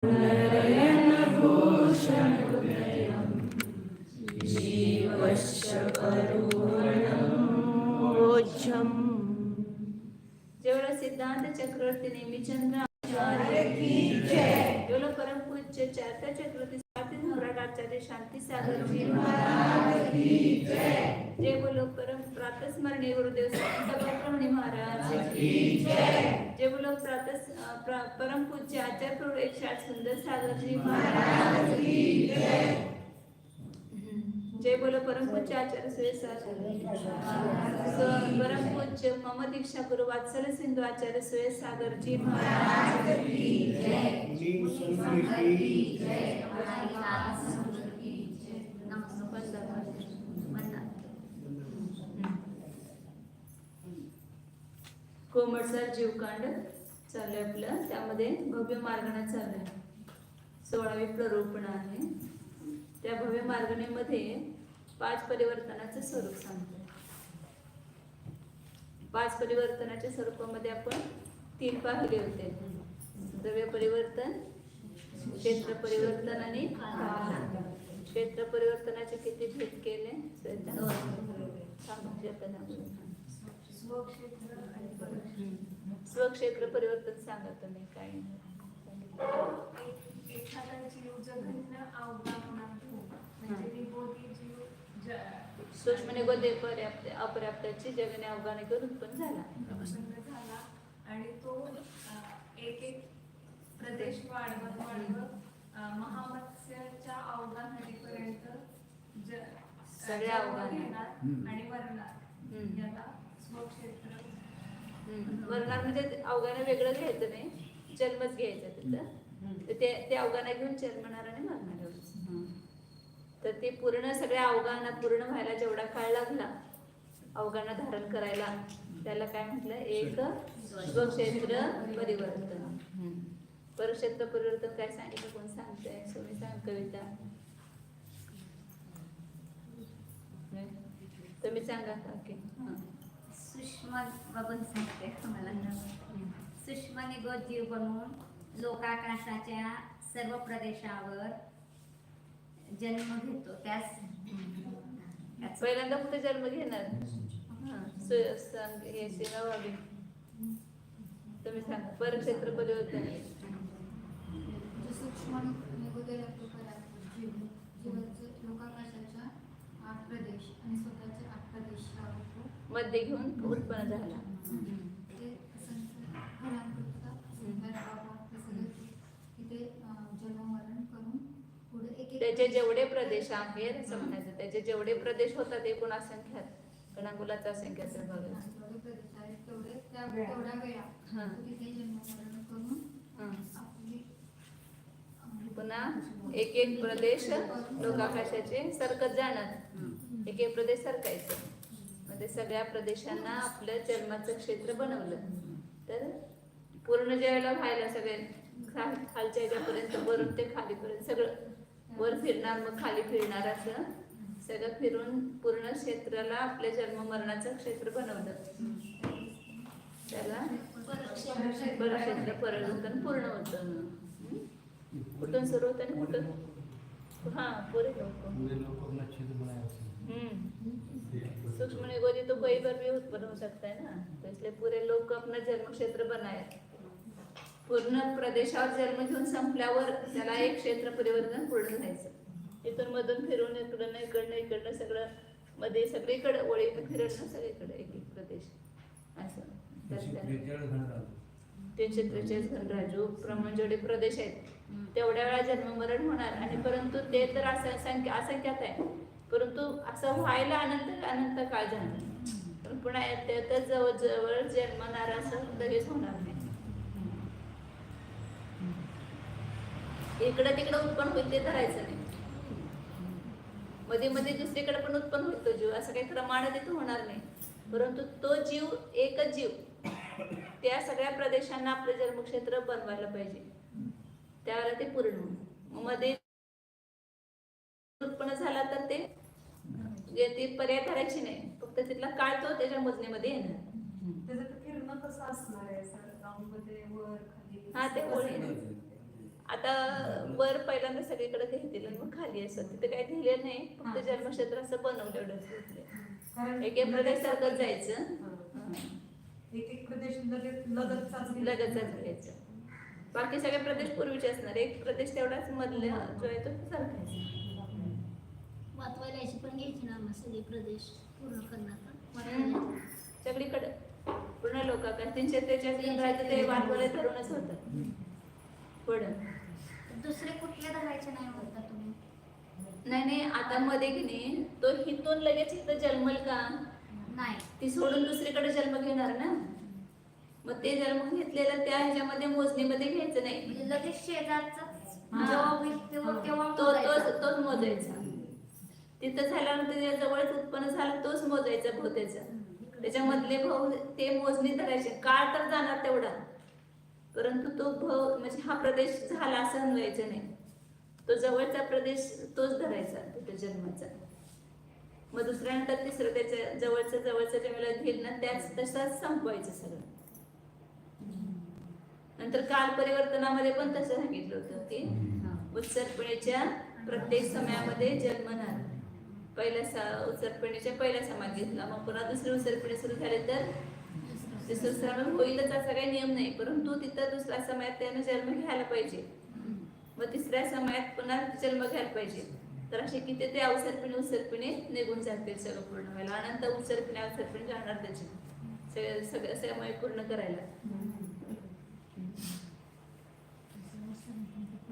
जेवढा सिद्धांत चक्रवर्ती नेमीचंद्र जेवढा परमपूज्य चारता चक्रवर्ती आचार्य शांती सागर जी महाराज की जय। जय बोलो परम प्रातः स्मरणीय गुरुदेव संत महाराज की जय। जय बोलो परम पूज्य आचार्य प्रभु एक सुंदर सागर जी महाराज की जय। जय बोलो परम पूज्य आचार्य परम पूज्य मम दीक्षा गुरु वात्सल सिंधु आचार्य सुरेश सागर जी महाराज की जय। कोमटसर जीवकांड चालू आहे आपलं, त्यामध्ये भव्य मार्गणा चालू आहे. 16वी प्ररोपण आहे. त्या भव्य मार्गणेमध्ये 5 परिवर्तनाचं स्वरूप सांगतो. 5 परिवर्तनाच्या स्वरूपामध्ये आपण 3 पाहिले होते. द्रव्य परिवर्तन, क्षेत्र परिवर्तन आणि काल. क्षेत्र परिवर्तनाचे किती भेद केले? स्वक्षेत्र परिवर्तन सांगा तुम्ही. काय सूक्ष्म निगोदे अपर्याप्ताची जगणे अवघाने करून उत्पन्न झाला आणि तो एक प्रदेश वाढवत महामत्स्याच्या अवघानपर्यंत सगळ्या अवघान आणि वरणार याला स्वक्षेत्र. वरणार म्हणजे अवघान वेगळं घ्यायचं नाही, जन्मच घ्यायचा तिथं. ते अवघाना घेऊन जन्मणार आणि मरणार. तर ते पूर्ण सगळ्या अवघाना पूर्ण व्हायला जेवढा काळ लागला अवघाना धारण करायला, त्याला काय म्हटलं? एक स्वक्षेत्र परिवर्तन. परक्षेत्र परिवर्तन काय सांगितलं? कोण सांगतंय? तुम्ही सांग कविता. तुम्ही सांगा का? सूक्ष्म बघून सांगते मला. सूक्ष्म निगोद जीव बनून लोकाकाशाच्या सर्व प्रदेशावर जन्म घेतो. त्यास पहिल्यांदा कुठे जन्म घेणार? हे सेवावाली. तुम्ही सांगा. परक्षेत्र परिवर्तन सूक्ष्म निगोदय लोकाकाशाच्या 8 प्रदेश आणि स्वतःचे 8 प्रदेश मध्ये घेऊन उत्पन्न झाला. त्याचे जेवढे प्रदेश आहेत असं म्हणायचं, त्याचे जेवढे प्रदेश होतात एकूण असंख्यात गणांकुलाचा असंख्यात पुन्हा एक एक प्रदेश लोकाकाशाचे सरकत जाणार. एक एक प्रदेश सरकायचं. म्हणजे सगळ्या प्रदेशांना आपलं जन्माचं क्षेत्र बनवलं. तर पूर्ण ज्यावेळेला व्हायला सगळे खालच्या ह्याच्यापर्यंत वरून ते खालीपर्यंत सगळं वर फिरणार, मग खाली फिरणार, असं सगळं फिरून पूर्ण क्षेत्राला आपल्या जन्म मरणाचं क्षेत्र बनवलं. त्याला परक्षेत्र परिवर्तन पूर्ण होतं. कुठून सुरू होतं आणि कुठून? हाँ पूरे सूक्ष्म निगोदी तो कोई पर भी उत्पन्न हो सकता है ना. तो इसलिए पूरे लोग को अपना जन्म क्षेत्र बनाए. पूर्ण प्रदेशावर जन्म घेऊन संपल्यावर त्याला एक क्षेत्र परिवर्तन पूर्ण व्हायचं. इथून मधून फिरून इकडनं सगळं मध्ये सगळीकडे ओळीनं फिरणं सगळीकडे एक एक प्रदेश असं. 343 घनराजू प्रमाण जेवढे प्रदेश आहेत तेवढ्या वेळा जन्म मरण होणार. आणि परंतु ते तर असंख्यात आहे, परंतु असं व्हायला अनंत काळ जाणार. पण पुन्हा त्यातच जवळ जन्मणार असं लगेच होणार नाही. इकडं तिकडं उत्पन्न होईल ते धरायचं नाही. मध्ये मध्ये दुसरीकडे पण उत्पन्न होईल तो जीव, असं काही क्रमाने तिथं होणार नाही. परंतु तो जीव एकच जीव त्या सगळ्या प्रदेशांना आपलं जन्मक्षेत्र बनवायला पाहिजे. त्यावेळेला ते पूर्ण होईल. मध्ये उत्पन्न झाला तर ते पर्याय करायची नाही, फक्त तिथला काळ तो त्याच्या मोजणीमध्ये येणार. त्याचं फिरणं कसं असणार आहे सर? वर खाली हा ते होईल. आता वर पहिल्यांदा सगळीकडे घेतील आणि मग खाली असं तिथे काही दिलेलं नाही, फक्त जन्मक्षेत्र असं बनवलं एवढंच घेतलंय. एक एक प्रदेश सारखंच जायचं, एक प्रदेश लगतचाच लगतच घ्यायचं. बाकी सगळे प्रदेश पूर्वीचे असणार, एक प्रदेश तेवढाच मधला जो आहे तो सारखायचा. वाचवायला याची पण घ्यायची ना मग सगळे प्रदेश पूर्ण करणार सगळीकडे पूर्ण लोकांकडे 343 राहायचं ते वाटवले धरूनच होतं. पुढं दुसरे कुठले धरायचे नाही म्हणता तुम्ही? नाही आता मध्ये की नाही तो हिथून लगेच इथं जन्मल का नाही, ती सोडून दुसरीकडे जन्म घेणार ना, मग ते जन्म घेतलेलं त्या ह्याच्यामध्ये मोजणीमध्ये घ्यायचं नाही, म्हणजे लगेच शेजारचा हा. जेव्हा होईल तेव्हा तोच मोजायचा. तिथं झाल्यानंतर त्याच्या जवळच उत्पन्न झालं तोच मोजायचा भाऊ त्याचा. त्याच्यामधले भाऊ ते मोजणी धरायचे, काळ तर जाणार तेवढा, परंतु तो भाऊ म्हणजे हा प्रदेश झाला असं व्हायचं नाही, तो जवळचा प्रदेश तोच धरायचा तिथे जन्माचा. मग दुसऱ्यानंतर तिसरं त्याच्या जवळचं ज्या वेळेला घेईल ना त्याच तसाच संपवायचं सगळं. नंतर काल परिवर्तनामध्ये पण तसं सांगितलं होतं की उत्सर्पणेच्या प्रत्येक समयामध्ये जन्मणार. उत्सर्पणेच्या पहिल्या समाज घेतला, मग पुन्हा दुसरी उत्सर्पणे सुरू झाले तर तिसरं श्रावण होईलच असा काही नियम नाही, परंतु तिथं दुसऱ्या समयात त्यानं जन्म घ्यायला पाहिजे, मग तिसऱ्या समयात पुन्हा जन्म घ्यायला पाहिजे. तर असे किती ते उत्सर्पणे निघून जातील सगळं पूर्ण व्हायला. अनंत उत्सर्पणे जाणार त्याचे सगळं समय पूर्ण करायला.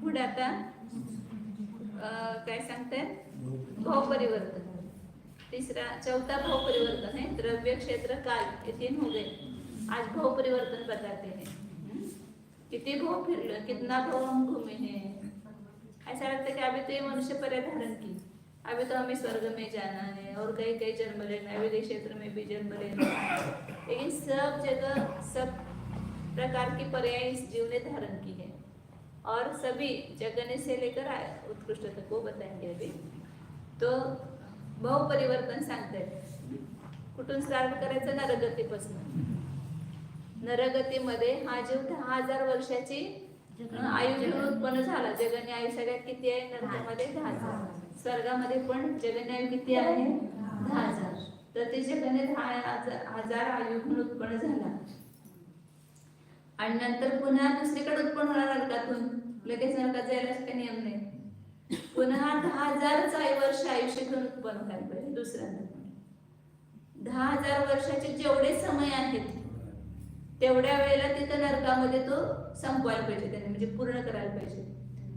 पुढे आता काय सांगतायत, भाव परिवर्तन. चौथा भाव परिवर्तन है द्रव्य क्षेत्र काल ये 3 हो गए. आज भाव परिवर्तन बताते हैं. कितने भाव फिर कितना भाव हम घूमे हैं. ऐसा लगता है कि अभी तो ये मनुष्य पर्याय धारण की, अभी तो हमें स्वर्ग में जाना है और कई जन्म लेना है, विदेश क्षेत्र में भी जन्म लेना है, लेकिन सब जगह सब प्रकार की पर्याय इस जीव ने धारण की है और सभी जगने से लेकर उत्कृष्ट तक वो बताएंगे अभी. तो भाव परिवर्तन सांगतायत. कुठून स्टार्ट करायचं, नरगतीपासून. नरगतीमध्ये हा जीव 10,000 वर्षाची आयु घेऊन उत्पन्न झाला. जगन्य आयु सगळ्यात किती आहे नरकामध्ये? 10,000. स्वर्गामध्ये पण जगन्य आयु किती आहे? 10,000. तर ते जगन्य 10,000 आयु घेऊन उत्पन्न झाला आणि नंतर पुन्हा दुसरीकडे उत्पन्न होणार नरकातून. लगेच नरकात जायला काही नियम नाही, पुन्हा 10,000 वर्ष आयुष्य घेऊन उत्पन्न व्हायला पाहिजे दुसऱ्यांदा. 10,000 वर्षाचे जेवढे समय आहेत तेवढ्या वेळेला तिथं नरकामध्ये तो संपवायला पाहिजे त्याने, म्हणजे पूर्ण करायला पाहिजे.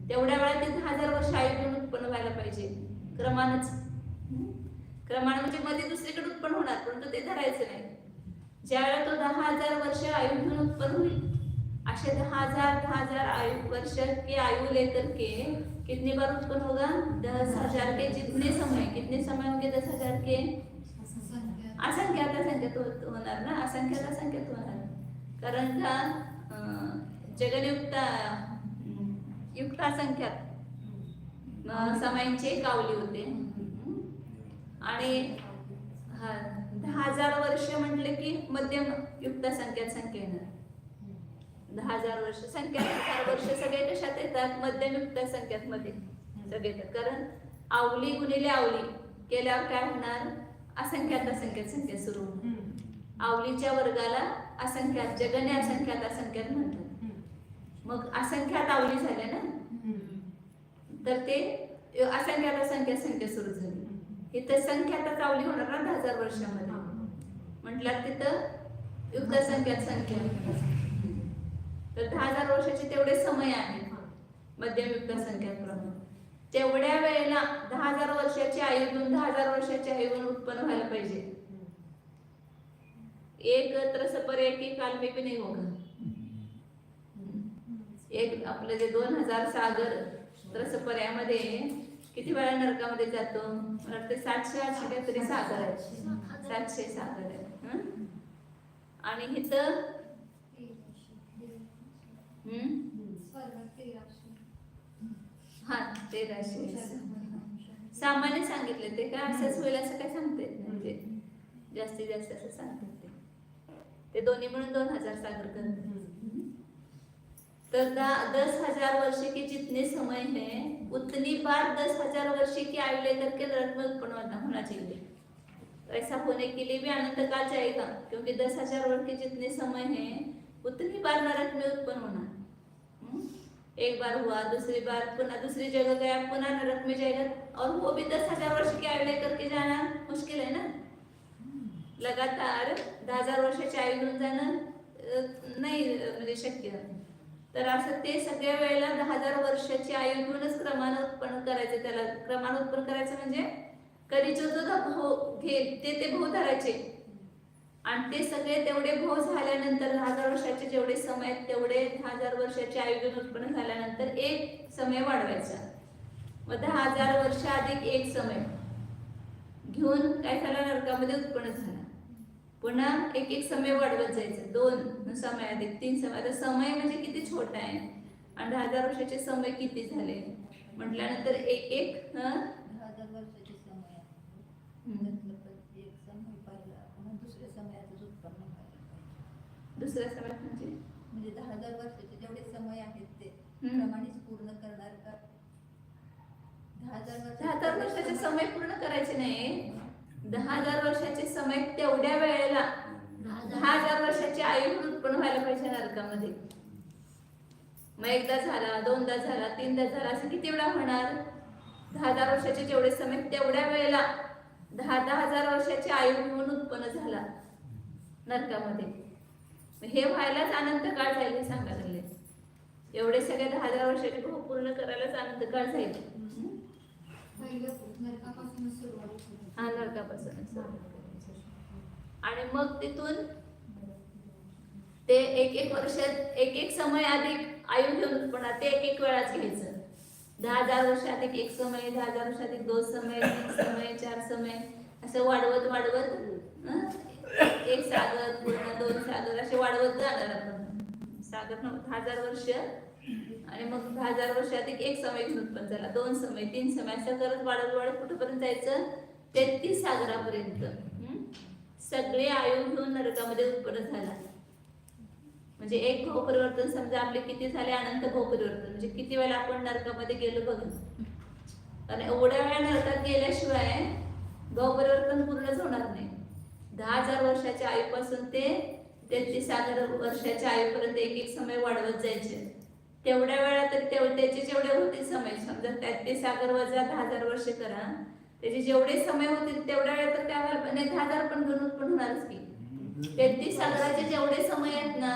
तेवढ्या वेळा ते 10,000 वर्ष आयु घेऊन उत्पन्न व्हायला पाहिजे क्रमानच. म्हणजे मध्ये दुसरीकडे उत्पन्न होणार, परंतु ते धरायचं नाही. ज्या वेळेला तो 10,000 वर्ष आयु घेऊन उत्पन्न होईल, असे 10,000 वर्ष की आयु लेकर के कितनी बार उत्पन्न होगा? 10,000 के जितने समय होंगे 10,000 के असंख्यात होणार ना, असंख्यात होणार. कारण का युक्त असंख्यात समयांचे कावली होते आणि 10,000 वर्ष म्हटले की मध्यम युक्त संख्या येणार. 10,000 वर्ष 10,000 वर्ष सगळे कशात येतात? मध्यम युक्त संख्यात मध्ये सगळे येतात. कारण आवली गुणिले आवली केल्यावर काय होणार? असंख्यात संख्या सुरू होणार. आवलीच्या वर्गाला असंख्यात, जगन्य असंख्यात म्हणतात. मग असंख्यात आवली झाल्या ना, तर ते असंख्यात सुरू झाली. इथं संख्यातच आवली होणार ना 10,000 वर्षामध्ये. म्हटलं तिथं युक्त संख्या. तर 10,000 वर्षाचे तेवढे समय आहेत मध्यमयुक्त संख्याप्रमाणे. तेवढ्या वेळेला 10,000 वर्षाची आयु घेऊन 10,000 वर्षाची आयु घेऊन उत्पन्न व्हायला पाहिजे. एक त्रसपर एक काल में भी नहीं होगा. एक आपले जे 2,000 सागर त्रसपर्यामध्ये किती वेळा नरकामध्ये जातो? मला वाटते 700-800 काहीतरी सागर आहेत. 700 सागर आहेत. आणि इथं हा 1300 सामान्य सांगितले. ते काय असंच होईल असं काय सांगता येत नाही, म्हणजे जास्तीत जास्त असं सांगतात ते दोन्ही म्हणून 2,000 सागर करतात. तो 10,000 वर्ष के जितने समय हैं उतनी बार 10,000 वर्ष की आयु लेकर के नरक में उत्पन्न होना चाहिए। तो ऐसा होने के लिए भी अनंत काल जाएगा, क्योंकि 10,000 वर्ष के जितने समय हैं उतनी बार नरक में उत्पन्न होना। एक बार हुआ, दूसरी बार पुनः दूसरी जगह गया, पुनः नरक में जाएगा, और वो भी 10,000 वर्ष की आयु लेकर के जाना मुश्किल है ना। लगातार 10,000 वर्षाची आयु घेऊन जाणं नाही म्हणजे शक्य. तर असं ते सगळ्या वेळेला 10,000 वर्षाची आयु घेऊनच क्रमानं उत्पन्न करायचं. त्याला क्रमानं उत्पन्न करायचं म्हणजे कधी जो जो भाव घेईल ते भाव धरायचे, आणि ते सगळे तेवढे भाव झाल्यानंतर 10,000 वर्षाचे जेवढे समय आहेत तेवढे 10,000 वर्षाची आयु घेऊन उत्पन्न झाल्यानंतर एक समय वाढवायचा. मग 10,000 वर्ष अधिक एक समय घेऊन काय झालं, नरकामध्ये उत्पन्न झाला. पुन्हा एक एक समय वाढवत जायचं, 2 समय अधिक 3 समय. आता समय म्हणजे किती छोटा आहे, आणि 10,000 वर्षाचे समय किती झाले म्हटल्यानंतर एक एक 10,000 वर्षाचे समय आहे. त्यातलं पण एक समय पाहिला, पुन्हा दुसऱ्या समयातच उत्पन्न व्हायला पाहिजे. दुसऱ्या समय म्हणजे 10,000 वर्षाचे जेवढे समय आहेत ते हम्म. प्रमाणित पूर्ण करणार का? 10,000 वर्षाचे समय पूर्ण करायचे नाही. 10,000 वर्षाचे समय तेवढ्या वेळेला 10,000 वर्षाची आयु उत्पन्न व्हायला पाहिजे नरकामध्ये. मग एकदा झाला, दोनदा झाला, तीनदा झाला, असं किती वेळा होणार. 10,000 वर्षाचे जेवढे समय तेवढ्या वेळेला 10,000 वर्षाची आयु घेऊन उत्पन्न झाला नरकामध्ये. हे व्हायलाच अनंत काळ जाईल हे सांगायला लागले. एवढे सगळे 10,000 वर्षाचे भाव पूर्ण करायलाच अनंत काळ जाईल. पहिलं नरकापासूनच सुरुवात होते. हा, नरकापासूनच. आणि मग तिथून ते एक एक वर्षात एक एक समय अधिक आयु घेऊन उत्पन्न, ते एक एक वेळाच घ्यायचं. 10,000 वर्ष अधिक एक समय, 10,000 वर्ष अधिक 2 समय, 3 समय, 4 समय, असं वाढवत एक सागर, पूर्ण 2 सागर असे वाढवत जाणार आपण. सागर 10,000 वर्ष, आणि मग 10,000 वर्ष अधिक एक समय घेऊन उत्पन्न झाला, 2 समय, 3 समय, असं करत वाढत कुठपर्यंत जायचं, 33 सागरापर्यंत. सगळे आयु घेऊन नरकामध्ये उत्पन्न झाला. म्हणजे एक भाव परिवर्तन समजा आपले किती झाले, अनंत भाव परिवर्तन, म्हणजे किती वेळा आपण नरकामध्ये गेलो बघा. कारण एवढ्या वेळा नरकात गेल्याशिवाय भाव परिवर्तन पूर्णच होणार नाही. 10,000 वर्षाच्या आयुपासून ते 33,000 वर्षाच्या आयुपर्यंत एक एक समय वाढवत जायचे. तेवढ्या वेळा तर त्याचे जेवढे होते समय, समजा 33,000 वजा 10,000 वर्ष करा, त्याचे जेवढे समय होतील तेवढ्या वेळा तर त्यावर 10,000 पण घेऊन उत्पन्न होणारच की. 33,000चे जेवढे समय आहेत ना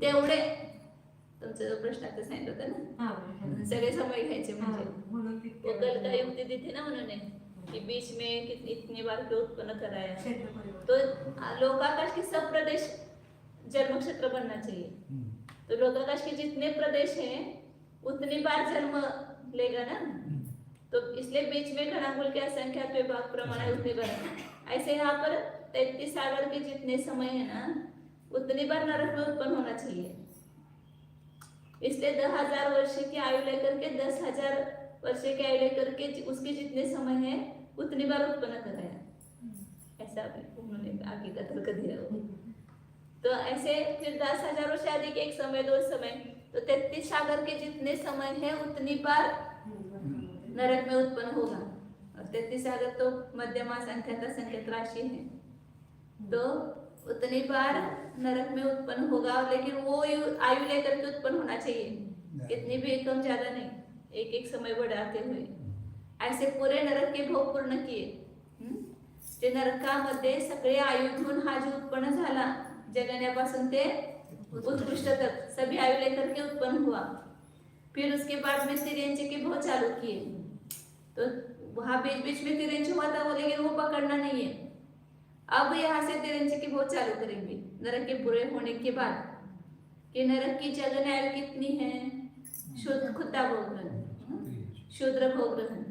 तेवढे, तुमचा जो प्रश्न आता सांगितलं होतं ना, सगळे समय घ्यायचे. म्हणजे कल का युक्ति दी थी ना उन्होंने कि बीच में इतनी बार क्यों उत्पन्न कराया, तो लोकाकाश के सब प्रदेश जन्म क्षेत्र बनना चाहिए. तो लोकाकाश के जितने प्रदेश हैं उतनी बार जन्म लेगा ना, तो इसलिए बीच में खनाकुल के असंख्यात विभाग प्रमाण उतनी बार. ऐसे यहाँ पर 33,000 के जितने समय है ना उतनी बार नरक में उत्पन्न होना चाहिए. इसलिए 10,000 वर्ष की आयु लेकर के 10,000 वर्ष की आयु लेकर के उसके जितने समय है उतनी बार उत्पन्न कराया. ऐसा उन्होंने आगे का तर्क दिया. तो ऐसे फिर 10,000 वर्ष अधिक एक समय 2 समय, तो 33,000 के जितने समय है उतनी बार नरक में उत्पन्न होगा. और 33,000 तो मध्यमा संख्यात राशि है, तो उतनी बार नरक में उत्पन्न होगा. लेकिन वो आयु लेकर के उत्पन्न होना चाहिए, इतनी भी कम ज्यादा नहीं, एक एक समय बढ़ाते हुए. ऐसे पूरे नरक के भोग पूर्ण किए. ते नरकामध्ये सगळे आयु घेऊन हा जो उत्पन्न झाला जगण्यापासून ते उत्कृष्ट तक सभी आयु लेकर के उत्पन्न हुआ. फिर उसके बाद में तिरंजे के भोग चालू किए. तो वहाँ बीच बीच में तिरंजे हुआ था, लेकिन वो पकड़ना नहीं है. अब यहाँ से तिरंजे की भोग चालू करेंगे नरक के बुरे होने के बाद, कि नरक की जगह आयु कितनी है. शुद्ध खुदा भोग ग्रहण, शूद्र भोग ग्रहण,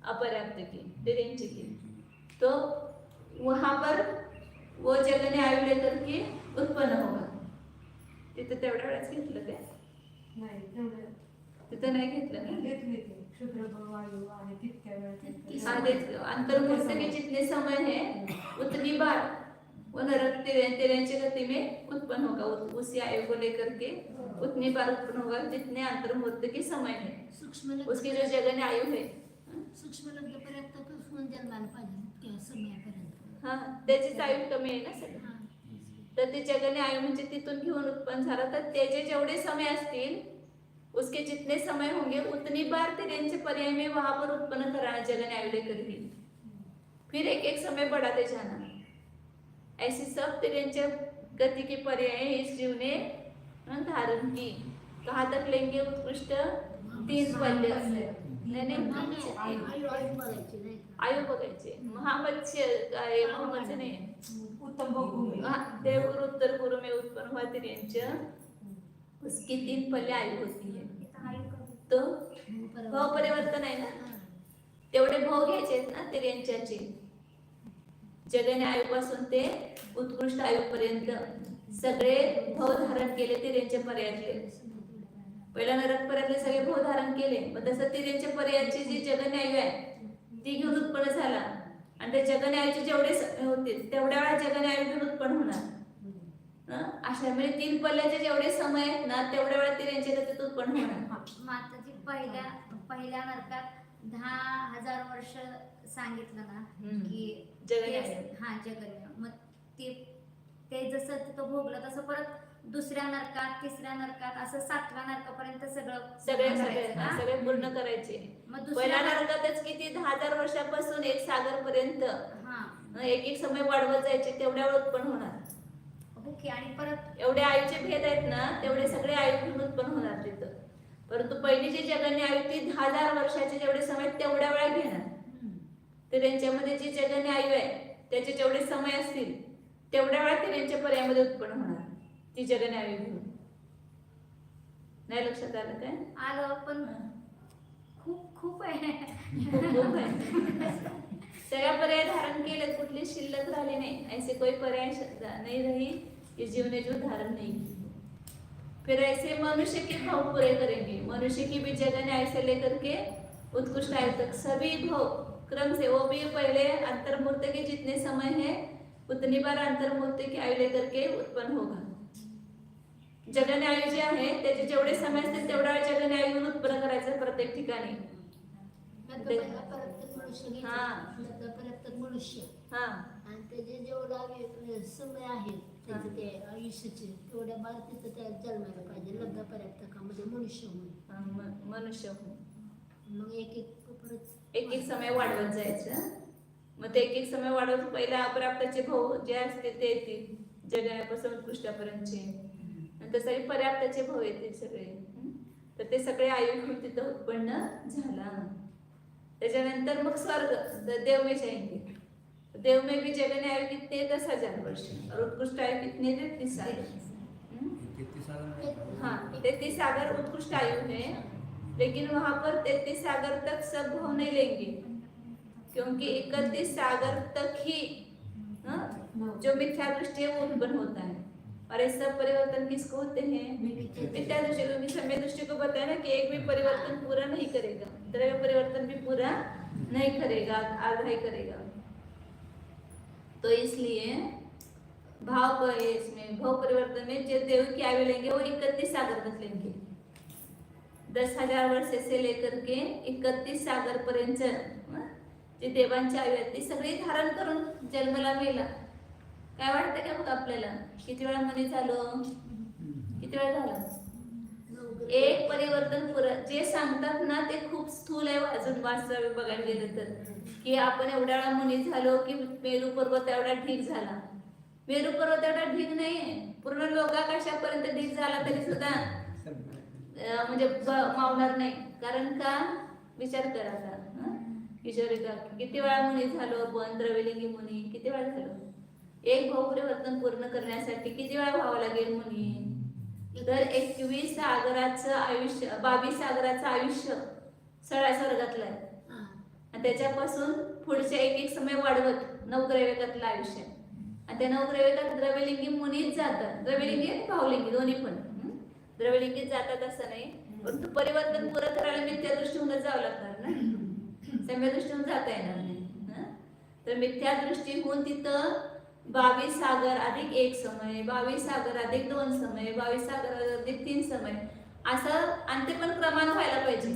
अपर्याप्त की, तिरंजे की. तो वहां पर वो जगने आयु लेकर के उत्पन्न होगा. तिथे तेवढ्या वेळाच घेतलं ते, तिथं नाही घेतलं ना. अंतर्मुक्त के जितने समय है उतनी बार वो नरक तिरंजे गति में उत्पन्न होगा. उसी आयु को लेकर के उतनी बार उत्पन्न होगा जितने अंतर्मुहूर्त के समय है, सूक्ष्म उसकी जो जगन आयु है सूक्ष्म लग्नपर्यंत होऊन जन्माला पाहिजे त्या समयापर्यंत. हा त्याचीच आयु कमी आहे ना सगळं. हा. तर ती जगन आयु म्हणजे तिथून घेऊन उत्पन्न झाला तर त्याचे जेवढे समय असतील उसके जितने समय होंगे उतनी बार तिरेंचे पर्याय में वहां पर उत्पन्न कराना जगन आयु लेकर ही. फिर एक एक समय बढ़ाते जाना. ऐसी सब तिरेंचे गति की पर्याय इस जीव ने धारण की. कहाँ तक लेंगे उत्कृष्ट 3 पल्य. नाही नाही, नाही आयु आयु बघायची नाही का? आयु बघायचे. महामत्स्य काय महामत्स्य नाही उत्तम बहुभूमी. देवगुरु उत्तर गुरु में उत्पन्न हुआ तिरेंचे उसकी 3 पल्य आयु होती है. तो भाव परिवर्तन आहे ना, तेवढे भाव घ्यायचे आहेत ना तिरेंच्याचे. जगन आयुपासून ते उत्कृष्ट आयुपर्यंत सगळे भाव धारण केले तिरेंच्या पर्यायातले. पहिला नरक पर्यातले सगळे भाव धारण केले, मग तसं तिरेंच्या पर्यायाची जी जगन आयु आहे ती घेऊन उत्पन्न झाला. आणि त्या जगन आयुचे जेवढे समय होतील तेवढ्या वेळा जगन आयु घेऊन उत्पन्न होणार. अशा म्हणजे 3 पल्ल्याचे जेवढे समय आहेत ना तेवढ्या वेळा तिरेंच्या गतीत उत्पन्न होणार. माताजी पहिल्या नरकात 10,000 वर्ष सांगितलं ना की जगन ते- आयु. हा जगन. मग ते जसं तिथं भोगलं तसं परत दुसऱ्या नरकात, तिसऱ्या नरकात, असं 7व्या नरकापर्यंत सगळं सगळे पूर्ण सगळे करायचं ना? सगळे पूर्ण करायचे. मग पहिल्या दुसऱ्या नरकातच किती 10,000 वर्षापासून एक सागर पर्यंत हा एक एक समय वाढवत जायचे तेवढ्या वेळ उत्पन्न होणार. ओके. आणि परत एवढे आयुचे भेद आहेत ना तेवढे सगळे आयु घेऊन उत्पन्न होणार तिथं. परंतु पहिली जी जगन्य आयु ती 10,000 वर्षाचे जेवढे समय आहेत तेवढ्या वेळा घेणार. तर त्यांच्यामध्ये जी जगन्य आयु आहे त्याचे जेवढे समय असतील तेवढ्या वेळा ते त्यांच्या पर्यायामध्ये उत्पन्न होणार ती जगन्य आयु घेऊन. नाही लक्षात आलं काय? आलं, पण खूप खूप आहे. खूप आहे. सगळ्या पर्याय धारण केले, कुठली शिल्लक राहिली नाही. ऐसे कोई पर्याय नहीं रही इस जीव ने जो धारण नहीं की. फिर ऐसे मनुष्य के भाव पूरे करेंगे. मनुष्य की भी जगन आयु से लेकर के उत्कृष्ट आयु तक सभी भाव क्रम से, वो भी पहले अंतर्मूर्त के जितने समय है उतनी बार अंतर्मूर्त की आयु लेकर के उत्पन्न होगा. जगन आयु जे आहे त्याचे जेवढे समय असतील तेवढा जगन आयु उत्पन्न करायचं प्रत्येक ठिकाणी. लग्नापर्यंत मनुष्य हा. लग्नापर्यंत मनुष्य हा आणि त्याचे जेवढा समय आहे त्याचं ते आयुष्याचे तेवढ्या बार तिथं त्या जन्माला पाहिजे लग्नापर्यंत मध्ये मनुष्य म्हणून. मनुष्य हो. मग एक एक परत एक एक समय वाढवत जायचं. मग ते एक एक समय वाढवत पहिला अप्राप्ताचे भाऊ जे असतील ते येतील जगण्यापासून उत्कृष्टापर्यंतचे. नंतर सगळे पर्याप्ताचे भाऊ येतील सगळे. तर ते सगळे आयु घेऊन तिथं उत्पन्न झाला. त्याच्यानंतर मग स्वर्ग देव में जाएंगे. देव में भी जगन आयु कितने 10,000 वर्ष और उत्कृष्ट आयु कितने 33 सागर. हाँ 33 सागर उत्कृष्ट आयु है, लेकिन वहां पर 33 सागर तक सब भाव नहीं लेंगे क्योंकि 31 सागर तक ही जो मिथ्या दृष्टि है वो उत्पन्न होता है. और ये सब परिवर्तन किसको होते हैं? मिथ्या दृष्टि को. समय दृष्टि को बताया ना कि एक भी परिवर्तन पूरा नहीं करेगा, द्रव्य परिवर्तन भी पूरा नहीं करेगा, आधा ही करेगा. तो इसलिए भाव इसमें भाव परिवर्तन में जो देव की आयु लेंगे वो 31 सागर तक लेंगे. 10,000 वर्ष से लेकर के 31 सागर पर्यंत जे देवांची आयु आहे ती सगळी धारण करून जन्माला मेला. काय वाटतं का बघ आपल्याला? किती वेळा मनी झालो? किती वेळा झालं? एक परिवर्तन पुरा. जे सांगतात ना ते खूप स्थूल आहे. अजून वास्तव बघायला गेलं तर की आपण एवढ्या वेळा मनी झालो की मेरू पर्वत एवढा ढीग झाला. मेरू पर्वत एवढा ढीग नाहीये. पूर्ण लोकाकाशापर्यंत ढीग झाला तरी सुद्धा म्हणजे मावणार नाही. कारण का? विचार करा आता. किशोरी का किती वेळा मुनी झालो आपण? द्रव्यलिंगी मुनी किती वेळा झालो? एक भाव परिवर्तन पूर्ण करण्यासाठी किती वेळा व्हावं लागेल मुनी? तर 21 सागराचं आयुष्य, 22 सागराचं आयुष्य सगळ्या स्वर्गातलं आहे. आणि त्याच्यापासून पुढच्या एक एक समय वाढवत 9 ग्रैवेकातलं आयुष्य आहे. आणि त्या 9 ग्रैवेकात द्रव्यलिंगी मुनीच जातात. द्रव्यलिंगी आणि भावलिंगी दोन्ही पण. द्रव्यलिंगीत जातात असं नाही, परंतु परिवर्तन पुरं करायला मिथ्या दृष्टीहूनच जावं लागणार ना, सम्य दृष्टीहून जाता येणार नाही. तर मिथ्या दृष्टीहून तिथं 22 सागर अधिक 1 समय, 22 सागर अधिक 2 समय, 22 सागर अधिक 3 समय, असं. आणि ते पण क्रमानं व्हायला पाहिजे.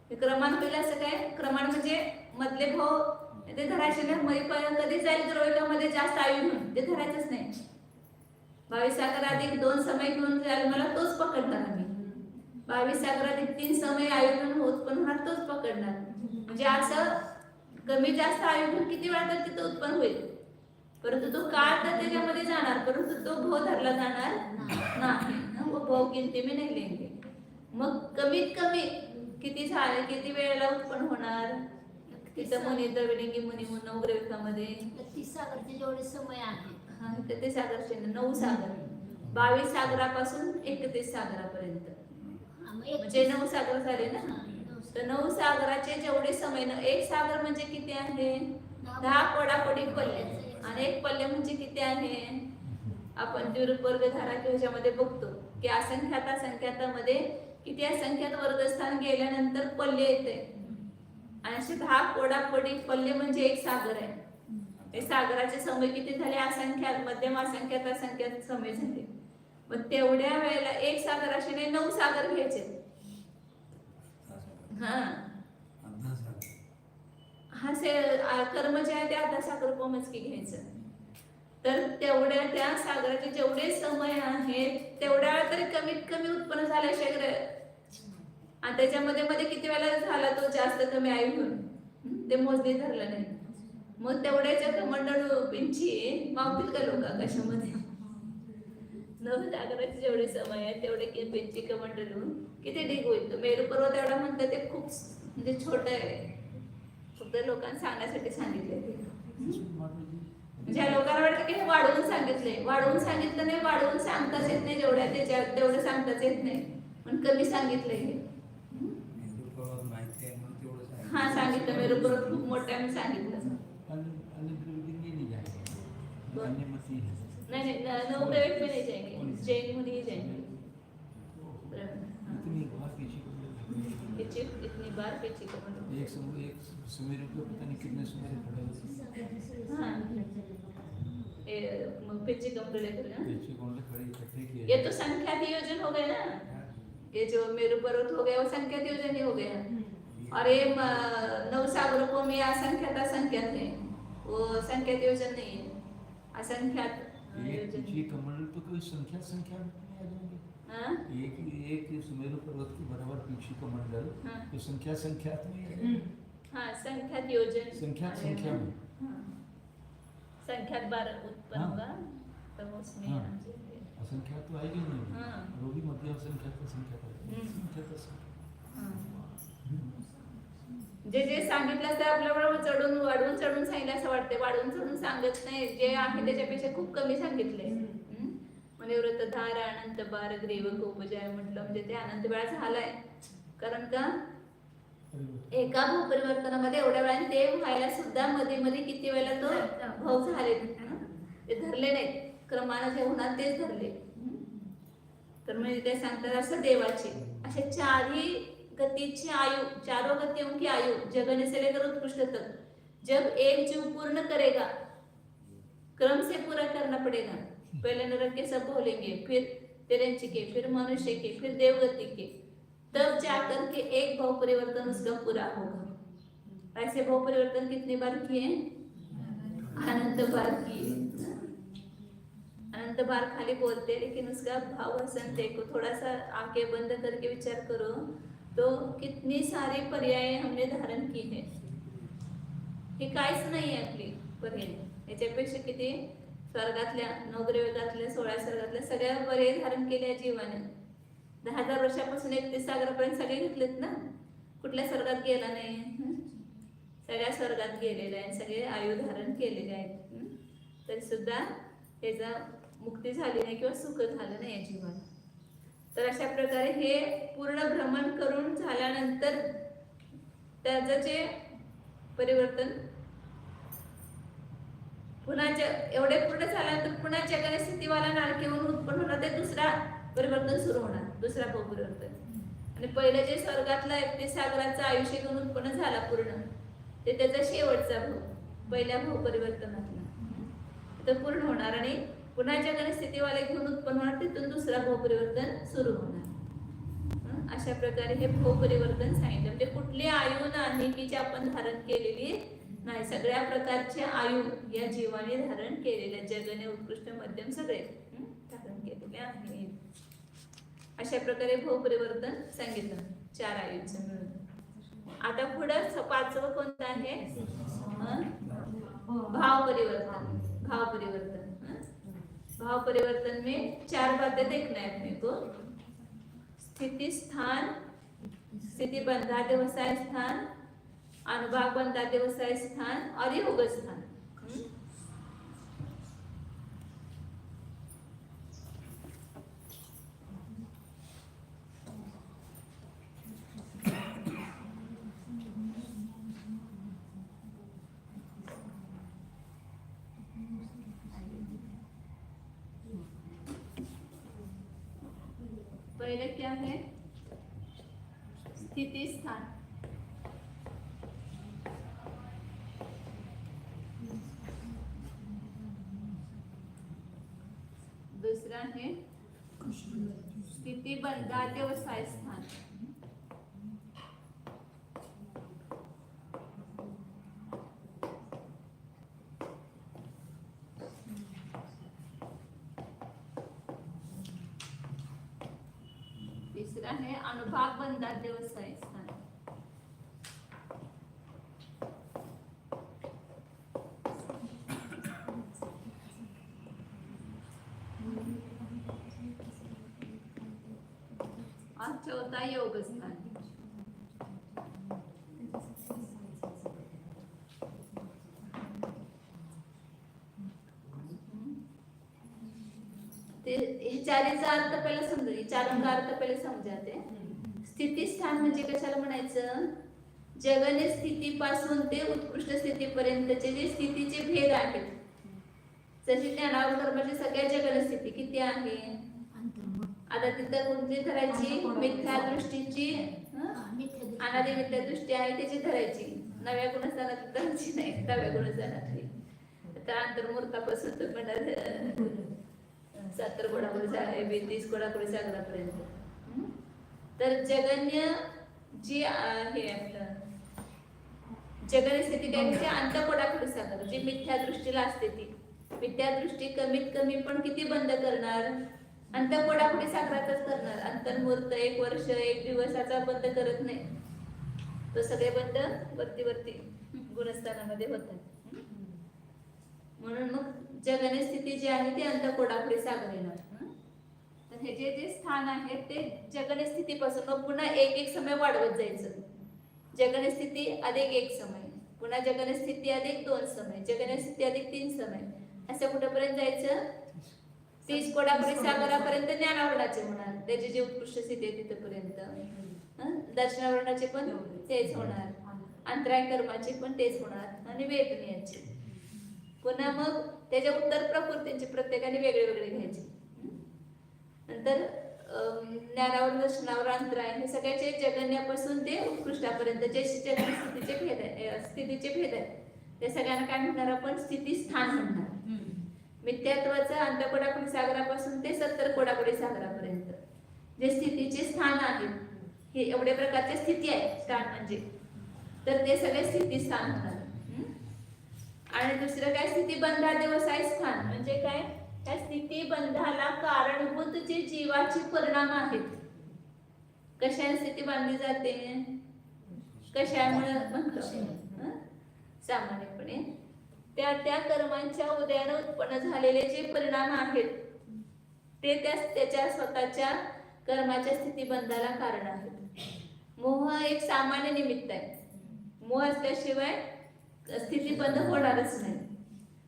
हे क्रमानं होईल असं काय? क्रमानं म्हणजे मधले भाव ते धरायचे नाही. मरीपर्यंत कधी जाईल द्रव्यकामध्ये जास्त आयु घेऊन ते धरायचंच नाही. 22 सागर अधिक 2 समय घेऊन जायला मला तोच पकडणार आम्ही. 22 सागर अधिक 3 समय आयु घेऊन उत्पन्न होणार तोच पकडणार. म्हणजे असं कमी जास्त आयु घेऊन किती वेळा तर तिथं उत्पन्न होईल, परंतु तो काळ तर त्याच्यामध्ये जाणार, परंतु तो भाव धरला जाणार नाही. वो भाव गिनती में नहीं लेंगे. मग कमीत कमी किती झाले, किती वेळेला उत्पन्न होणार तिथं मुनी द्रविलिंगी मुनी म्हणून उग्रविकामध्ये 30 सागरचे जेवढे समय आहेत हा ते सागरचे 9 सागर, 22 सागरापासून 31 सागरापर्यंत म्हणजे 9 सागर झाले ना. तर 9 सागराचे जेवढे समय ना, एक सागर म्हणजे किती आहे? 10 कोडाकोडी पल्ले, आणि एक पल्ले म्हणजे किती आहे? आपण द्विरूप वर्ग धारा ह्याच्यामध्ये बघतो की असंख्यात असंख्यातामध्ये किती असंख्यात वर्गस्थान गेल्यानंतर पल्ले येते, आणि असे 10 कोडाकोडी पल्ले म्हणजे एक सागर आहे. हे सागराचे समय किती झाले? असंख्यात, मध्यम असंख्यात असंख्यात समय झाले. मग तेवढ्या वेळेला एक सागर असे नाही 9 सागर घ्यायचे. हा से कर्म जे आहे ते अर्धा सागर पोमच की घ्यायचं. तर तेवढ्या त्या सागराचे जेवढे समय आहेत तेवढ्या वेळा तरी कमीत कमी उत्पन्न झाल्याशिवाय, आणि त्याच्यामध्ये मध्ये किती वेळा झाला तो जास्त कमी आयु घेऊन ते मोजणी धरलं नाही. मग तेवढ्याच्या कमंडळू पिंची मावतील का लोक आकाशामध्ये? 9 सागराचे जेवढे समय आहेत तेवढे पिंची कमंडळू किती ढीग होईल. मेरू पर्वत एवढा म्हणतात ते खूप म्हणजे छोट आहे, फक्त लोकांना सांगण्यासाठी सांगितले. म्हणजे लोकांना वाटतं की हे वाढवून सांगितले, वाढवून सांगितलं नाही, वाढवून सांगताच येत नाही. जेवढ्या त्याच्या तेवढं सांगताच येत नाही, पण कमी सांगितलंय हे. हा सांगितलं मेरू पर्वत खूप मोठ्या मी सांगितलं. नहीं 9 प्रवेश में नहीं जाएंगे, जैन मुनि ही जाएंगे. इतनी बार पीछे को एक सुमेरु को पता नहीं कितने सुमेरु खड़े हैं. हाँ पीछे कंप्लीट करें. पीछे कौन से खड़े इकट्ठे किए? ये तो संख्यात योजन हो गए ना. ये जो मेरू पर्वत हो गया वो संख्यात योजन ही हो गया. और ये 9 सागरों में असंख्यात असंख्यात है, वो संख्यात योजन नहीं है, असंख्यात योजन. ये कमल तो कोई संख्या में नहीं आ जाएंगे. हाँ एक सुमेरु पर्वत के बराबर पीछे कमंडल तो संख्या में आ जाएंगे. हाँ संख्यात योजन संख्या में संख्यात 12 उत्पन्न होगा तो उसमें हाँ. आ जाएंगे. असंख्या तो आएगी नहीं. हाँ. वो भी मध्य संख्या जे जे सांगितलं ते आपल्याबरोबर चढून वाढवून चढून सांगितलं असं वाटते. वाढवून चढून सांगत नाही, जे आहे त्याच्यापेक्षा खूप कमी सांगितले. म्हणजे व्रत धारा अनंत बार ग्रीव उपजय म्हटलं म्हणजे ते अनंत वेळा झालाय. कारण का एका भाव परिवर्तनामध्ये एवढ्या वेळाने ते व्हायला सुद्धा मध्ये मध्ये किती वेळेला तो भाव झाले ते धरले नाहीत, क्रमानं जे होणार तेच धरले. तर म्हणजे ते सांगतात असं देवाचे असे 4ही गतीची आयु, चारों गतियों की आयु जगने से लेकर उत्कृष्ट तक जब एक जीव पूर्ण करेगा, क्रम से पूरा करना पड़ेगा. पहले नरक के सब बोलेंगे, फिर तिरंची के, फिर मनुष्य के, फिर देवगति के, तब जाकर के एक भाव परिवर्तन उसका पूरा होगा. ऐसे भाव परिवर्तन कितनी बार किए? अनंत बार किए. अनंत बार खाली बोलते, लेकिन उसका भाव हसन देखो, थोड़ा सा आंखें बंद करके विचार करो तो कितनी सारी पर्याय हमने धारण की है. हे काहीच नाही आपली पर्याय. याच्यापेक्षा किती स्वर्गातल्या 9 ग्रहातल्या 16 स्वर्गातल्या सगळ्या पर्याय धारण केल्या जीवाने. 10,000 वर्षापासून 31 सागरापर्यंत सगळे घेतलेत ना. कुठल्या स्वर्गात गेला नाही, सगळ्या स्वर्गात गेलेले आहेत, सगळे आयु धारण केलेले आहेत. तरी सुद्धा त्याचा मुक्ती झाली नाही किंवा सुख झालं नाही या जीवाला. तर अशा प्रकारे हे पूर्ण भ्रमण करून झाल्यानंतर त्याचं जे परिवर्तन पुन्हा एवढे पूर्ण झाल्यानंतर पुन्हा जगाने स्थितीवाला नाळकेहून उत्पन्न होणार, ते दुसरा परिवर्तन सुरू होणार, दुसरा भाव परिवर्तन. आणि पहिलं जे स्वर्गातला 31 सागराचं आयुष्य घेऊन उत्पन्न झाला पूर्ण, ते त्याचा शेवटचा भाव पहिल्या भाव परिवर्तनातला. तर पूर्ण होणार आणि पुन्हा जगाने स्थितीवाला घेऊन उत्पन्न होणार, तिथून दुसरा भावपरिवर्तन सुरू होणार. अशा प्रकारे हे भावपरिवर्तन सांगितलं. म्हणजे कुठली आयु नाही की जी आपण धारण केलेली नाही, सगळ्या प्रकारचे आयु या जीवाने धारण केलेल्या, जगने उत्कृष्ट मध्यम सगळे धारण केलेले आहे. अशा प्रकारे भावपरिवर्तन सांगितलं 4 आयुचं मिळून. आता पुढं 5वं कोणतं आहे? भाव परिवर्तन. भाव परिवर्तन. भाव परिवर्तन में 4 बातें देखना है अपने को. स्थिति स्थान, स्थिति बंधा व्यवसाय स्थान, अनुभाग बंधा व्यवसाय स्थान और योग स्थान. पहले क्या है? स्थिति स्थान. दूसरा है स्थिति बंधा व्यवसाय स्थान. तीसरा है अनुभाग बंधा व्यवसाय स्थान. और चौथा योग स्थान. चारीचा अर्थ पहिला समजा, चारांचा अर्थ पहिले समजाते. स्थिती स्थान म्हणजे कशाला म्हणायचं? जगने स्थितीपासून ते उत्कृष्ट स्थितीपर्यंतचे जे स्थितीचे भेद आहेत, जसे ज्ञानावर कर्माची सगळ्या जगन स्थिती किती आहे? आता तिथं कोणती धरायची? मिथ्या दृष्टीची, अनादि मिथ्या दृष्टी आहे त्याची धरायची. नव्या गुणस्थानात धरायची नाही, नव्या गुणस्थानातली. तर अंतर्मूर्तापासून तर म्हणा 70 कोडापुढे 30 कोडापुढे सागरापर्यंत. तर जगन्य जी हे आपलं जगन्य स्थिती काय म्हणजे अंतकोडापुढे सागर, जी मिथ्या दृष्टीला असते ती मिथ्या दृष्टी कमीत कमी पण किती बंद करणार? अंतकोडापुढे सागरातच करणार. अंतर्मूर्त 1 वर्ष 1 दिवसाचा बंद करत नाही, तो सगळे बंद वरती वरती गुणस्थानामध्ये होतात. म्हणून मग जगने स्थिती जी आहे ती अंतकोडापुढे सागर येणार. तर हे जे स्थान आहे ते जगने स्थितीपासून मग पुन्हा एक समय वाढवत जायचं. जगने स्थिती अधिक 1 समय, पुन्हा जगने स्थिती अधिक 2 समय, जगने स्थिती अधिक 3 समय, असं कुठेपर्यंत जायचं? 30 कोडापुढे सागरापर्यंत ज्ञानावरणाचे होणार, त्याची जी उत्कृष्ट स्थिती आहे तिथपर्यंत. दर्शनावरणाचे पण तेच होणार, अंतराय कर्माचे पण तेच होणार आणि वेदनीयाचे. पुन्हा मग त्याच्या उत्तर प्रकृतींचे प्रत्येकाने वेगळे वेगळे घ्यायचे. नंतर ज्ञानावर, दर्शनावर, अंतराय हे सगळ्याचे जगण्यापासून ते उत्कृष्टापर्यंत जे जगन स्थितीचे भेद आहे, स्थितीचे भेद आहेत, ते सगळ्यांना काय म्हणणार आपण? स्थिती स्थान म्हणणार. मिथ्यात्वाचं अंतकोडापुढे सागरापासून ते 70 कोडापुढे सागरापर्यंत जे स्थितीचे स्थान आहेत, हे एवढे प्रकारचे स्थिती आहे स्थान म्हणजे, तर ते सगळे स्थिती स्थान होणार. आणि दुसरं काय? स्थिती बंधा व्यवसाय स्थान म्हणजे काय? त्या स्थिती बंधाला कारणभूत जे जीवाचे परिणाम आहेत. कशाने स्थिती बांधली जाते? कशामुळे म्हणतो? सामान्यपणे त्या त्या कर्मांच्या उदयाने उत्पन्न झालेले जे परिणाम आहेत ते त्याच्या स्वतःच्या कर्माच्या स्थितीबंधाला कारण आहेत. मोह एक सामान्य निमित्त आहे. मोह असल्याशिवाय स्थितीबंध होणारच नाही.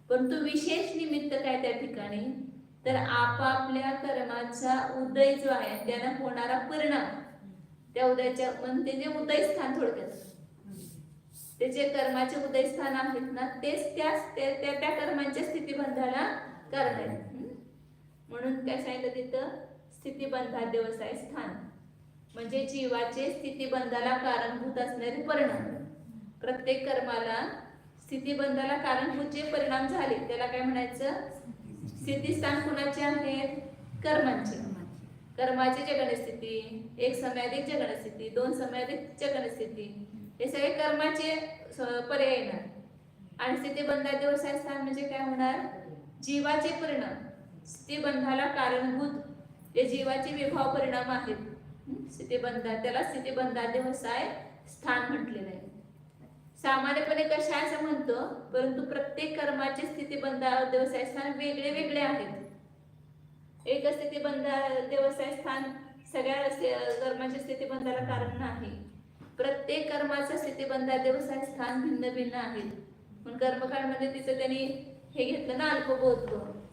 परंतु विशेष निमित्त काय त्या ठिकाणी? तर आपापल्या कर्माचा उदय जो आहे त्याला होणारा परिणाम, त्या उदयाच्या म्हणजे जे उदय स्थान, थोडक्यात ते जे कर्माचे उदय स्थान आहेत ना, तेच त्या कर्मांच्या स्थितीबंधाला कारण आहे. म्हणून काय सांगितलं तिथं? स्थितीबंधा व्यवसाय स्थान म्हणजे जीवाचे स्थितीबंधाला कारणभूत असणारे परिणाम. प्रत्येक कर्माला स्थितीबंधाला कारणभूत जे परिणाम झाले त्याला काय म्हणायचं? स्थितीस्थान कुणाचे आहेत? कर्मांचे. कर्माची जगणस्थिती, एक समयाधिक जगणस्थिती, 2 समयाधिक जगणस्थिती, हे सगळे कर्माचे पर्याय येणार. आणि स्थितीबंधात व्यवसाय स्थान म्हणजे काय होणार? जीवाचे परिणाम. स्थितीबंधाला कारणभूत जे जीवाचे विभाव परिणाम आहेत स्थितीबंधात, त्याला स्थितीबंधात व्यवसाय स्थान म्हटलेलं आहे. सामान्यपणे कशा असं म्हणतो, परंतु प्रत्येक कर्माचे स्थितीबंधात व्यवसाय स्थान वेगळे वेगळे आहेत. एक स्थितीबंध व्यवसाय स्थान सगळ्या कर्माच्या स्थितीबंधाला कारण नाही. प्रत्येक कर्माचं स्थितीबंधात व्यवसाय स्थान भिन्न भिन्न आहेत. पण कर्मकांडमध्ये तिचं त्यांनी हे घेतलं ना, अल्पबोध.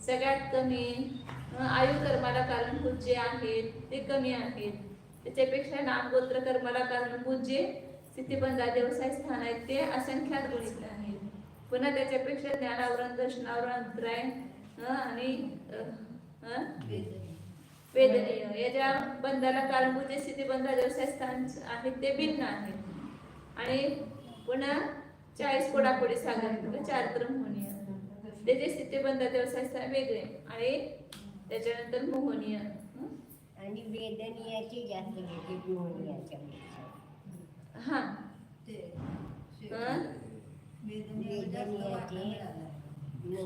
सगळ्यात कमी आयु कर्माला कारणभूत जे आहेत ते कमी आहेत. त्याच्यापेक्षा नामगोत्र कर्माला कारणभूत जे स्थितीबंधात व्यवसाय स्थान आहेत ते असंख्यात गुणितले आहेत. पुन्हा त्याच्यापेक्षा ज्ञानावरण, दर्शनावरण, अंतराय आणि वेदनीय याच्या बंधाला कारणभूत जे स्थितीबंधात व्यवसाय स्थान आहेत ते भिन्न आहेत. आणि पुन्हा 40 कोडाकोडी सागर 4 त्रमोहनीय त्याचे स्थितीबंधात व्यवसाय स्थान वेगळे आणि त्याच्यानंतर मोहनीय आणि वेदनीयाची जास्त घेते मोहनीयाच्या. हा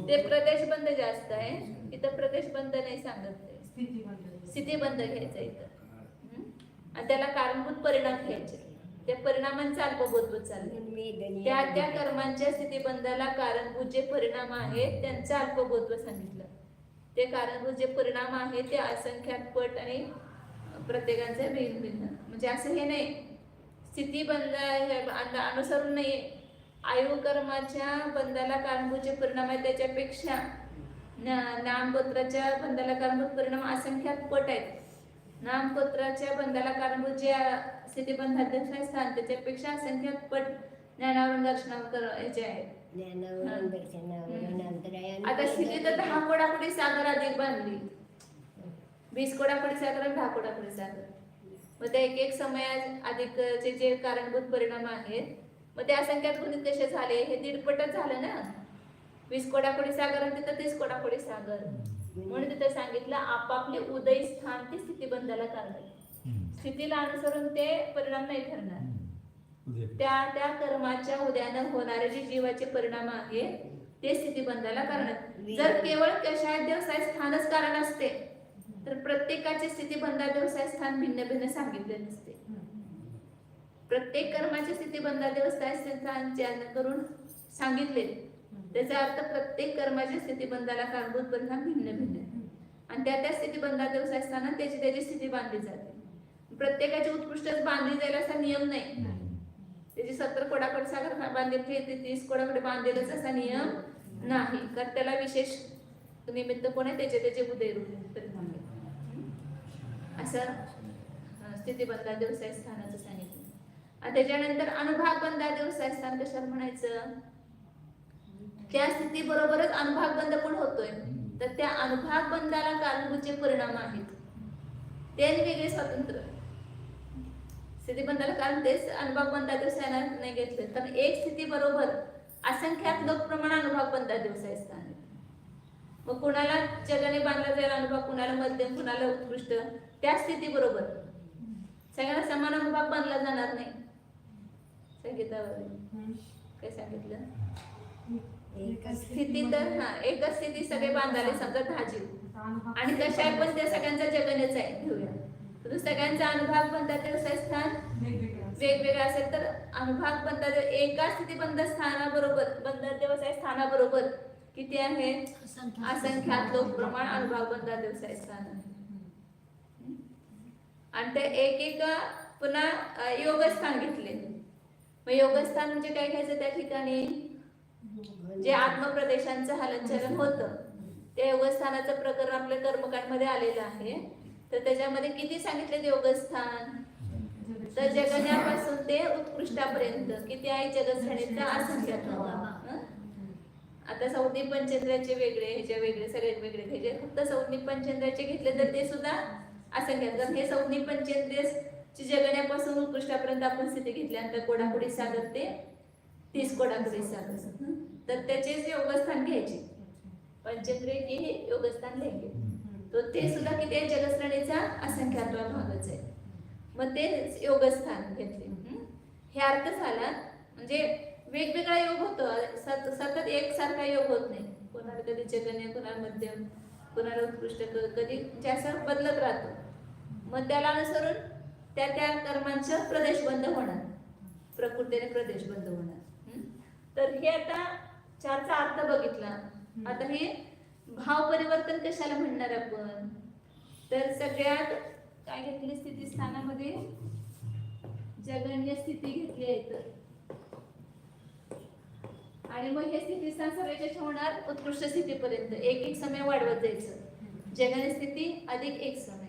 ते प्रदेशबंध जास्त आहे. इथं प्रदेशबंध नाही सांगत, स्थितीबंध घ्यायचा इथं. आणि त्याला कारणभूत परिणाम घ्यायचे. त्या परिणामांचा अल्पबोध चालले. त्या कर्मांच्या स्थितीबंधाला कारणभूत जे परिणाम आहेत त्यांचं अल्पबोध सांगितलं. ते कारणभूत जे परिणाम आहेत ते असंख्यात पट आणि प्रत्येकांचे भिन्न भिन्न. म्हणजे असं हे नाही स्थितीबंध अनुसरून नाही. आयु कर्माच्या बंधाला कारणभूत जे परिणाम आहेत त्याच्यापेक्षा नामगोत्राच्या बंधाला कारणभूत परिणाम असंख्यात पट आहेत. नामगोत्राच्या बंधाला कारणभूत जे स्थितीबंधात स्थान त्याच्यापेक्षा असंख्यात पट ज्ञानावरण, दर्शनावरण याचे आहेत. आता स्थिती तर 10 कोडाकोडी सागर अधिक बांधली, 20 कोडाकोडी सागर आणि 10 कोडाकोडी सागर. मग ते एक समयात अधिकचे जे कारणभूत परिणाम आहेत मग ते असंख्यात गुणित कसे झाले? हे 1.5 झालं ना. 20 कोडाकोडी सागर आणि तिथं 30 कोडाकोडी सागर. म्हणून तिथं सांगितलं आपापले उदय स्थान ते स्थितीबंधाला कारण आहे. स्थितीला अनुसरून ते परिणाम नाही ठरणार. त्या कर्माच्या उद्यानं होणारे जे जीवाचे परिणाम आहेत ते स्थितीबंधाला कारण आहेत. जर केवळ कशात व्यवसाय स्थानच कारण असते तर प्रत्येकाचे स्थितीबंधात व्यवसाय स्थान भिन्न भिन्न सांगितले नसते. प्रत्येक कर्माचे स्थितीबंधात व्यवसाय स्थान करून सांगितले. त्याचा अर्थ प्रत्येक कर्माच्या स्थितीबंधाला कारणभूत परिणाम भिन्न भिन्न आणि त्या स्थितीबंधात व्यवसाय स्थानात त्याची स्थिती बांधली जाते. प्रत्येकाची उत्कृष्टच बांधली जाईल असा नियम नाही. त्याची 70 कोडाकोडी सागर बांधले 30 कोडाकोडी बांधलेलंच असा नियम नाही. कारण त्याला विशेष निमित्त कोण आहे त्याचे उदय रूप असं स्थितीबंधात व्यवसाय स्थानाचं सांगितलं. आणि त्याच्यानंतर अनुभाग बंधात व्यवसाय स्थान कशाला म्हणायचं? त्या स्थिती बरोबरच अनुभाग बंध पण होतोय. तर त्या अनुभाग बंधाला कारणभूत जे परिणाम आहेत ते वेगळे स्वतंत्र. स्थितीबंधाला कारण तेच अनुभाग बंधात व्यवसाय नाही घेतलं तर एक स्थिती बरोबर असंख्यात लोकप्रमाण अनुभाग बंधात व्यवसाय स्थान. मग कुणाला जगाने बांधला जाईल अनुभाग, कुणाला मध्यम, कुणाला उत्कृष्ट. त्या स्थिती बरोबर सगळ्यांना समान अनुभाग बांधला जाणार नाही. संगीतावर काय सांगितलं? स्थिती तर एकच स्थिती सगळे बांधाले समजा 10 जीव आणि कशा पण त्या सगळ्यांचा जगणच आहे घेऊया. तर सगळ्यांचा अनुभाग बंधात व्यवसाय स्थान वेगवेगळा असेल तर अनुभाग बंधात एका स्थितीबंध स्थानाबरोबर बंधात व्यवसाय स्थानाबरोबर किती आहे? असंख्यात लोक प्रमाण अनुभाग बंधात व्यवसाय स्थान आहे. आणि ते एक पुन्हा योगस्थान घेतले. मग योगस्थान म्हणजे काय घ्यायचं? त्या ठिकाणी जे आत्मप्रदेशांचं हलनचलन होतं त्या योगस्थानाचं प्रकरण आपल्या कर्मकांडमध्ये आलेलं आहे. तर त्याच्यामध्ये किती सांगितले योगस्थान? तर जगण्यापासून ते उत्कृष्टापर्यंत किती आहे जगस्थानीचा असंख्यात. आता संज्ञी पंचेंद्रियाचे वेगळे, ह्याचे वेगळे, सगळे वेगळे घ्यायचे. फक्त संज्ञी पंचेंद्रियाचे घेतले तर ते सुद्धा असंख्यात. कारण हे संज्ञी पंचेंद्रिय जगण्यापासून उत्कृष्टापर्यंत आपण स्थिती घेतल्यानंतर कोडाकोडी सागर ते 30 कोडाकडे तर त्याचे योगस्थान घ्यायचे. पंचक्रियेत हे योगस्थान घ्यायचे. तो ते सुद्धा किती आहे? जलसरणीचा असंख्यात्वा भागच आहे. मग ते योगस्थान घेतले. हे अर्थ झाला. म्हणजे वेगवेगळा योग होतो, सतत एकसारखा योग होत नाही. कोणाला कधी जगन्य, कोणाला मध्यम, कोणाला उत्कृष्ट, कधी म्हणजे असं बदलत राहतो. मग त्याला अनुसरून त्या त्या कर्मांचं प्रदेशबंध होणार, प्रकृतीने प्रदेशबंध होणार. तर हे आता 4चा अर्थ बघितला. आता हे भाव परिवर्तन कशाला म्हणणार आपण? तर सगळ्यात काय घेतली? स्थिती स्थानामध्ये जगन्य स्थिती घेतली आहे. तर आणि मग हे स्थितीस्थान सगळ्याचे होणार उत्कृष्ट स्थितीपर्यंत एक समय वाढवत जायचं. जगन्य स्थिती अधिक 1 समय,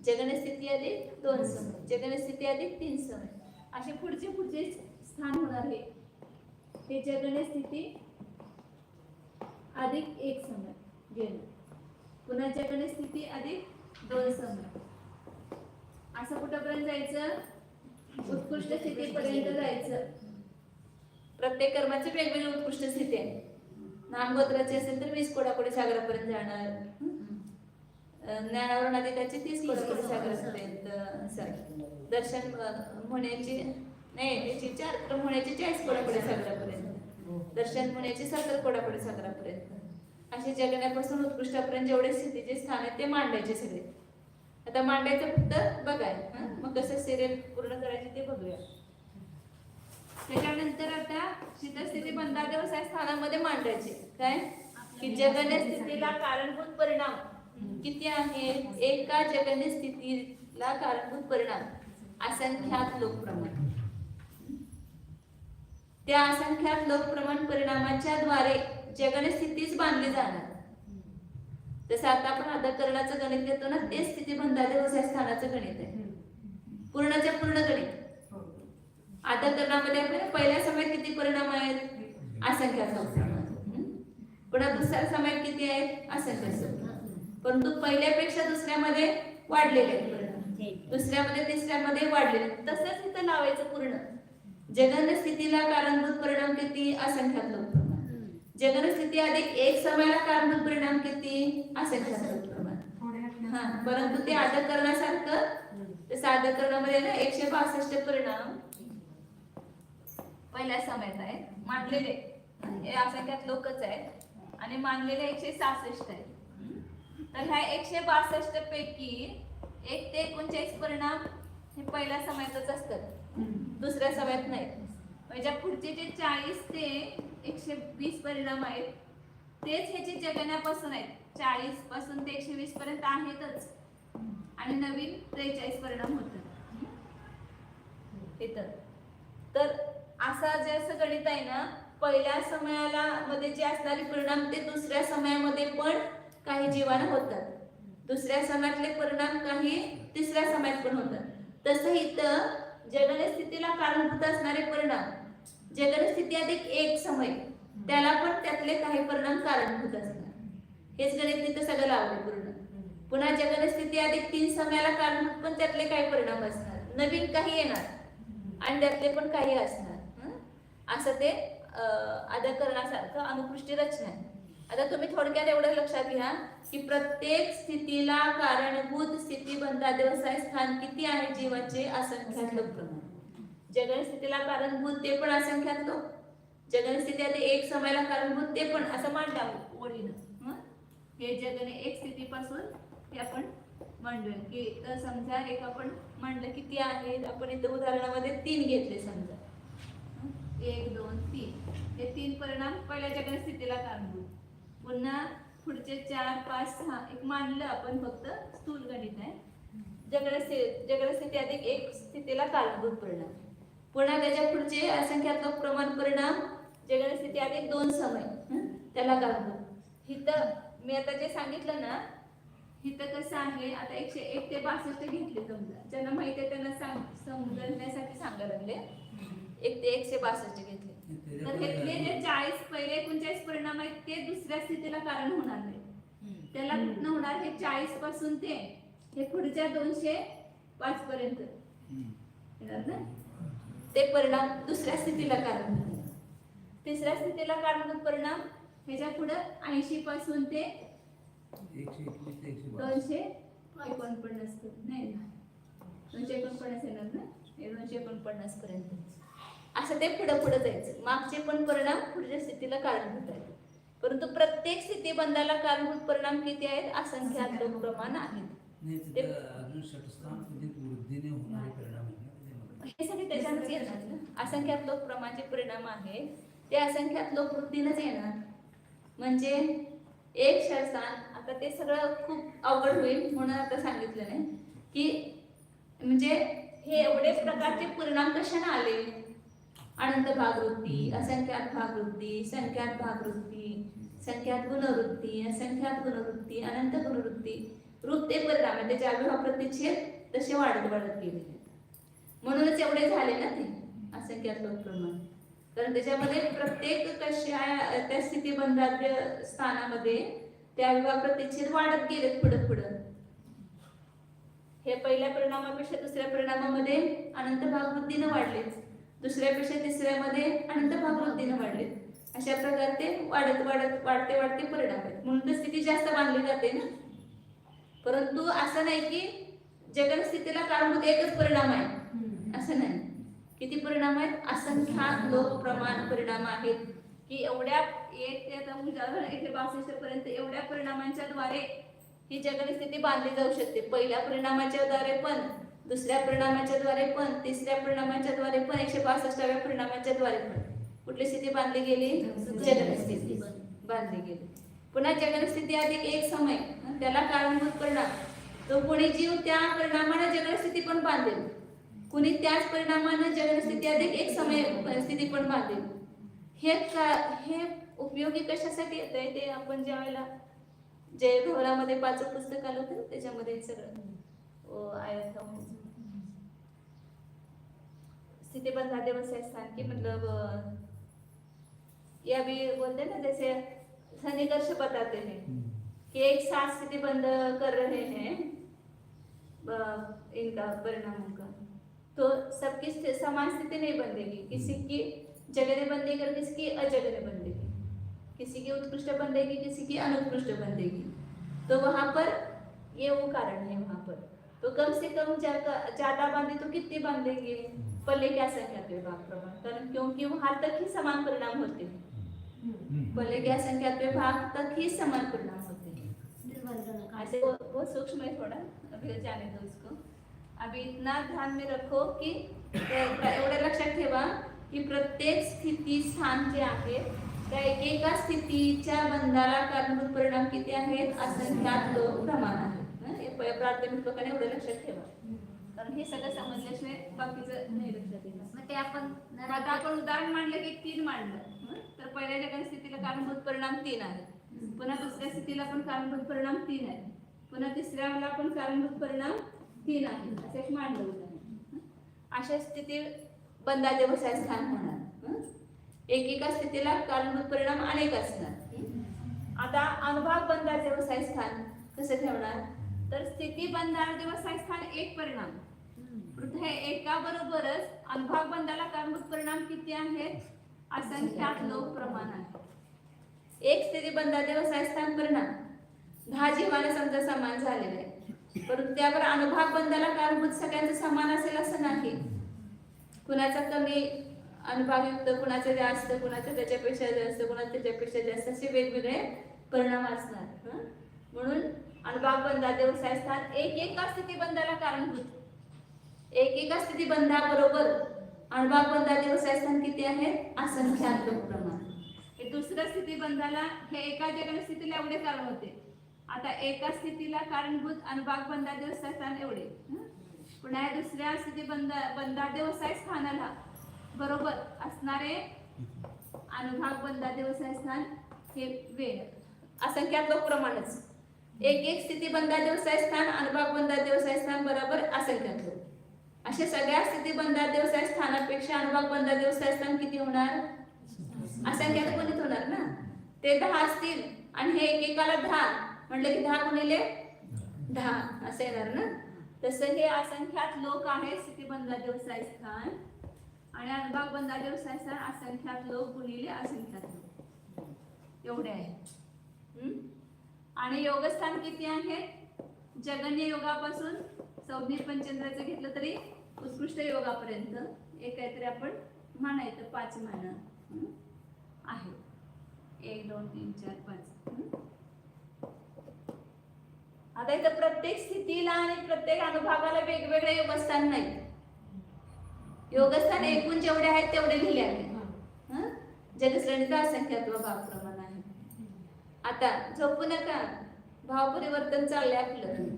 जगन्य स्थिती अधिक 2 समय, जगन्य स्थिती अधिक 3 समय, असे पुढचे स्थान होणार. हे जगन्य स्थिती अधिक 1 समय गेलं. पुन्हा जगन्य स्थिती अधिक 2 समय, असं कुठपर्यंत जायचं? उत्कृष्ट स्थितीपर्यंत जायचं. प्रत्येक कर्माची वेगवेगळी उत्कृष्ट स्थिती आहे. नामगोत्राची असेल तर 20 कोडापुढे सागरापर्यंत जाणार. ज्ञानावरून अधिकाची 30 कोडापुढे सागरापर्यंत. दर्शन होण्याची नाही, त्याची 4 क्रम होण्याची 40 कोडापुढे सागरापर्यंत. दर्शन होण्याची 70 कोडापुढे सागरापर्यंत. असे जगण्यापासून उत्कृष्टापर्यंत जेवढे स्थितीचे स्थान आहेत ते मांडायचे सगळे. आता मांडायचं फक्त बघाय. मग कसं सिरियल पूर्ण करायची ते बघूया. त्याच्यानंतर आता शीतस्थिती बंधा व्यवसाय स्थानामध्ये मांडायचे. काय की जगन्य स्थितीला कारणभूत परिणाम किती आहे? एका जगन्य स्थितीला कारणभूत परिणाम असंख्यात लोकप्रमाण. त्या असंख्यात लोकप्रमाण परिणामाच्या द्वारे जगन्य स्थितीच बांधली जाणार. जसं आता आपण अधकरणाचं गणित घेतो ना, ते स्थिती बंधा व्यवसाय स्थानाचं गणित आहे. पूर्णच्या पूर्ण गणित. अधकरणामध्ये आपल्याला पहिल्या समयात किती परिणाम आहेत? असंख्यात लोकप्रमाण. पुन्हा दुसऱ्या समयात किती आहेत? असंख्यात. परंतु पहिल्यापेक्षा दुसऱ्यामध्ये वाढलेले आहेत परिणाम, दुसऱ्यामध्ये तिसऱ्यामध्ये वाढलेले. तसंच इथं लावायचं पूर्ण. जगन्य स्थितीला कारणभूत परिणाम किती? असंख्यात लोकप्रमाण. जगन्य स्थिती अधिक 1 समयाला कारणभूत परिणाम किती? असंख्यात लोकप्रमाण. परंतु ते अधकरणासारखं, ते साधकरणामध्ये ना 162 परिणाम पहिल्या समयात आहेत मांडलेले. हे असंख्यात लोकच आहेत आणि मानलेले 166 आहेत. तर ह्या 162 पैकी 1 ते 39 परिणाम हे पहिल्या समयातच असतात, दुसऱ्या समयात नाहीत. म्हणजे पुढचे जे 40 ते 120 परिणाम आहेत तेच ह्याचे जगण्यापासून आहेत. 40 पासून ते 120 पर्यंत आहेतच आणि नवीन 43 परिणाम होतात इथं. तर असा जे असं गणित आहे ना, पहिल्या समयाला मध्ये जे असणारे परिणाम ते दुसऱ्या समयामध्ये पण काही जीवानं होतात. दुसऱ्या समयातले परिणाम काही तिसऱ्या समयात पण होतात. तसं इथं जगन्य स्थितीला कारणभूत असणारे परिणाम, जगन्य स्थिती अधिक 1 समय, त्याला पण त्यातले काही परिणाम कारणभूत असणार. हेच गणित तिथं सगळं लावले पूर्ण. पुन्हा जगन्य स्थिती अधिक 3 समयाला कारणभूत पण त्यातले काही परिणाम असणार, नवीन काही येणार आणि त्यातले पण काही असणार. असं ते अधकरणासारखं अनुकृष्टी रचना आहे. आता तुम्ही थोडक्यात एवढं लक्षात घ्या की प्रत्येक स्थितीला कारणभूत स्थिती बंधा व्यवसाय स्थान किती आहे? जीवाचे असंख्यात लोकप्रमाण. जगन्य स्थितीला कारणभूत ते पण असंख्यात लोक, जगन्य स्थिती आधी 1 समयाला कारणभूत ते पण, असं मांडलं ओळीनं. हे जगन्य 1 स्थितीपासून हे आपण मांडलं की तर समजा एक आपण मांडलं किती आहे? आपण इथं उदाहरणामध्ये 3 घेतले समजा, 1 2 3. हे 3 परिणाम पहिल्या जगन्य स्थितीला कारणभूत. पुन्हा पुढचे 4 5 6 एक मानलं आपण, फक्त स्थूल गणित आहे. जगन्य स्थिती अधिक 1 स्थितीला कारणभूत परिणाम. पुन्हा त्याच्या पुढचे असंख्यात लोक प्रमाण परिणाम, जगन्य स्थिती अधिक 2 समय, त्याला कारणभूत. इथं मी आता जे सांगितलं ना, इथं कसं आहे? आता 101 ते 62 घेतले समजा, ज्यांना माहिती आहे त्यांना समजण्यासाठी सांगायला लागले. 1 ते 162 घेतले. तर घेतले जे 40 पहिले 39 परिणाम आहेत ते दुसऱ्या स्थितीला कारण होणार नाही. त्याला कुठनं होणार? हे 40 पासून ते हे पुढच्या 205 पर्यंत ते परिणाम दुसऱ्या स्थितीला कारण होणार. तिसऱ्या स्थितीला कारणीभूत परिणाम ह्याच्या पुढं 80 पासून ते 121 ते 122. 249 नाही ना, 249 येणार ना, हे 249 पर्यंत असं ते पुढे जायचं. मागचे पण परिणाम पुढच्या स्थितीला कारणीभूत आहेत, परंतु प्रत्येक स्थितीबंधाला कारणीभूत परिणाम किती आहेत? असंख्यात लोक प्रमाण आहेत. नाही तिथं अजून षटस्थान वृद्धीने होणारे परिणाम आहेत ना त्याच्यामध्ये. हे सगळे त्याच्यानंच येणार ना. असंख्यात लोक प्रमाणाचे परिणाम आहेत, ते असंख्यात लोक वृद्धीनच येणार. म्हणजे एक षटस्थान, आता ते सगळं खूप अवघड होईल म्हणून आता सांगितलं नाही की म्हणजे हे एवढे प्रकारचे परिणाम कशाने आले? अनंत भागवृत्ती, असंख्यात भागवृत्ती, संख्यात भागवृत्ती, संख्यात गुणवृत्ती, असंख्यात गुणवृत्ती, अनंत गुणवृत्ती, रूप ते परिणाम आहे. त्याचे अविभाव प्रतिच्छेद तसे वाढत गेलेले, म्हणूनच एवढे झाले ना ते असंख्यात लोक प्रमाण. कारण त्याच्यामध्ये प्रत्येक कशा त्या स्थितीबंधाच्या स्थानामध्ये त्या अविभाव प्रतिच्छेद वाढत गेले पुढं. हे पहिल्या परिणामापेक्षा दुसऱ्या परिणामामध्ये अनंत भागवृत्तीनं वाढले, दुसऱ्यापेक्षा तिसऱ्यामध्ये अनंत भागवृत्तीनं वाढले. अशा प्रकारे ते वाढते परिणाम आहेत, म्हणून तर स्थिती जास्त बांधली जाते ना. परंतु असं नाही की जगन स्थितीला कारणीभूत एकच परिणाम आहे, असं नाही. किती परिणाम आहेत? असंख्यात लोक प्रमाण परिणाम आहेत की एवढ्या 1 ते 162 पर्यंत एवढ्या परिणामांच्या द्वारे ही जगन स्थिती बांधली जाऊ शकते. पहिल्या परिणामाच्या द्वारे पण, दुसऱ्या परिणामाच्या द्वारे पण, तिसऱ्या परिणामाच्या द्वारे पण, 162व्या परिणामाच्या द्वारे पण कुठली स्थिती बांधली गेली? जगन स्थिती बांधली गेली. पुन्हा जगन स्थिती अधिक एक समय, त्याला कारणीभूत परिणाम. तो कोणी जीव त्या परिणामाने जगन स्थिती पण बांधेल, कुणी त्याच परिणामाने जगन स्थिती अधिक एक समय स्थिती पण बांधेल. हे उपयोगी कशासाठी येत आहे ते आपण ज्या वेळेला जय भवरामध्ये 5 पुस्तक आलं होतं त्याच्यामध्ये सगळं आयत स्थितिबंध व्यवसाय स्थान की मतलब या भी बोलते ना, जैसे सन्निकर्ष बताते हैं कि एक साथ स्थिति बंद कर रहे हैं इनका परिणामों का, तो सबकी समान स्थिति नहीं बंधेगी. किसी की जगह बंधेगी और किसी की अजगह बंधेगी, किसी की उत्कृष्ट बंधेगी, किसी की अनुत्कृष्ट बंधेगी. तो वहां पर ये वो कारण है. वहां पर तो कम से कम ज्यादा बांधे तो कितनी बांधेंगे? पल्ले क्या संख्या के भाग प्रमाण, कारण क्योंकि वहां तक ही समान परिणाम होते हैं. पल्ले क्या संख्या के भाग तक ही समान परिणाम होते हैं. ऐसे वो सूक्ष्म है थोड़ा, अभी जाने दो इसको. अभी इतना ध्यान में रखो की एवढं लक्षात ठेवा की प्रत्येक स्थिती स्थान जे आहे त्या एकेका स्थितीच्या बंधाला कारणीभूत परिणाम किती आहेत? असंख्यात लोक प्रमाण आहेत. प्राथमिक लोकांनी एवढं लक्षात ठेवा, कारण हे सगळं समजल्याशिवाय बाकीचं नाही लक्षात येणार. मग ते आता आपण उदाहरण मांडलं की 3 मांडलं, तर पहिल्या जगन स्थितीला कारणीभूत परिणाम 3 आहे, पुन्हा दुसऱ्या स्थितीला पण कारणीभूत परिणाम 3 आहे, पुन्हा तिसऱ्याला पण कारणीभूत परिणाम 3 आहे, असं मांडलं उदाहरण. अशा स्थिती बंधाचे व्यवसाय स्थान होणार. एकेका स्थितीला कारणीभूत परिणाम अनेक असणार. आता अनुभाग बंधाचे व्यवसाय स्थान कसं ठेवणार? तर स्थिती बंधाचे व्यवसाय स्थान एक परिणाम, हे एका बरोबरच अनुभाग बंधाला कारणीभूत परिणाम किती आहेत? असंख्यात लोक प्रमाण आहे. एक स्थिती बंधाचे व्यवसाय स्थान परिणाम 10 जीवाने समजा समान झालेले आहे, परंतु त्यावर अनुभाग बंधाला कारणीभूत सगळ्यांचं समान असेल असं नाही. कुणाचा कमी अनुभागयुक्त, कुणाचं जास्त, कुणाचं त्याच्यापेक्षा जास्त, कुणाचं त्याच्यापेक्षा जास्त, असे वेगवेगळे परिणाम असणार. म्हणून अनुभाग बंधाचे व्यवसाय स्थान एकेका स्थितीबंधाला कारणीभूत, एकेका स्थितीबंधाबरोबर अनुभाग बंधाचे व्यवसाय स्थान किती आहेत? असंख्यात लोक प्रमाण. हे दुसऱ्या स्थितीबंधाला हे एका जगन स्थितीला एवढे कारण होते, आता एका स्थितीला कारणीभूत अनुभाग बंधाचे व्यवसाय स्थान एवढे. पुन्हा दुसऱ्या स्थितीबंधाचे व्यवसाय स्थानाला बरोबर असणारे अनुभाग बंधाचे व्यवसाय स्थान हे वेळ असंख्यात लोक प्रमाणच. एक स्थितीबंधाचे व्यवसाय स्थान, अनुभाग बंधाचे व्यवसाय स्थान बरोबर असंख्यात लोक. अशा सगळ्या स्थितीबंधाचे व्यवसाय स्थानापेक्षा अनुभाग बंधाचे व्यवसाय स्थान किती होणार? असंख्यात गुणित होणार ना. ते 10 असतील आणि हे एकेकाला 10 म्हटलं की 10 गुणिले 10 असं येणार ना. तसं हे असंख्यात लोक आहेत स्थितीबंधाचे व्यवसाय स्थान, आणि अनुभाग बंधा व्यवसाय स्थान असंख्यात लोक गुणिले असंख्यात लोक एवढे आहे. आणि योगस्थान किती आहेत? जगन्य योगापासून संज्ञित पंचेंद्राचं घेतलं तरी उत्कृष्ट योगापर्यंत एक काहीतरी आपण म्हणायचं 5 मान आहे. 1 2 3 4 5. आता इथं प्रत्येक स्थितीला आणि प्रत्येक अनुभागाला वेगवेगळे योगस्थान नाहीत. योगस्थान एकूण जेवढे आहेत तेवढे लिहिले आहेत. जगश्रेणीचा असंख्यात्व भाव प्रमाण आहे. आता झोपू नका, भाव परिवर्तन चाललंय आपलं.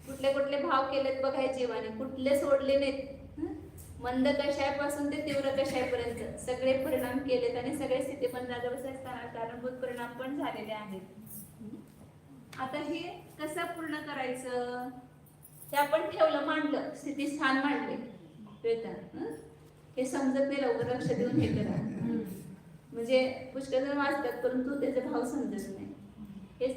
कुठले कुठले भाव केलेत बघाय जीवाने, कुठले सोडले नाहीत. मंद कषायापासून ते तीव्र कषायापर्यंत सगळे परिणाम केलेत आणि सगळे स्थितीबंधाच्या व्यवस्थानात कारणभूत परिणाम पण झालेले आहेत. आता हे कसं पूर्ण करायचं ते आपण ठेवलं, मांडलं, स्थितीस्थान मांडले. हे समजत नाही, लवकर लक्ष देऊन हे करा. म्हणजे पुष्कळ जण वाचतात परंतु त्याचे भाव समजत नाही. हे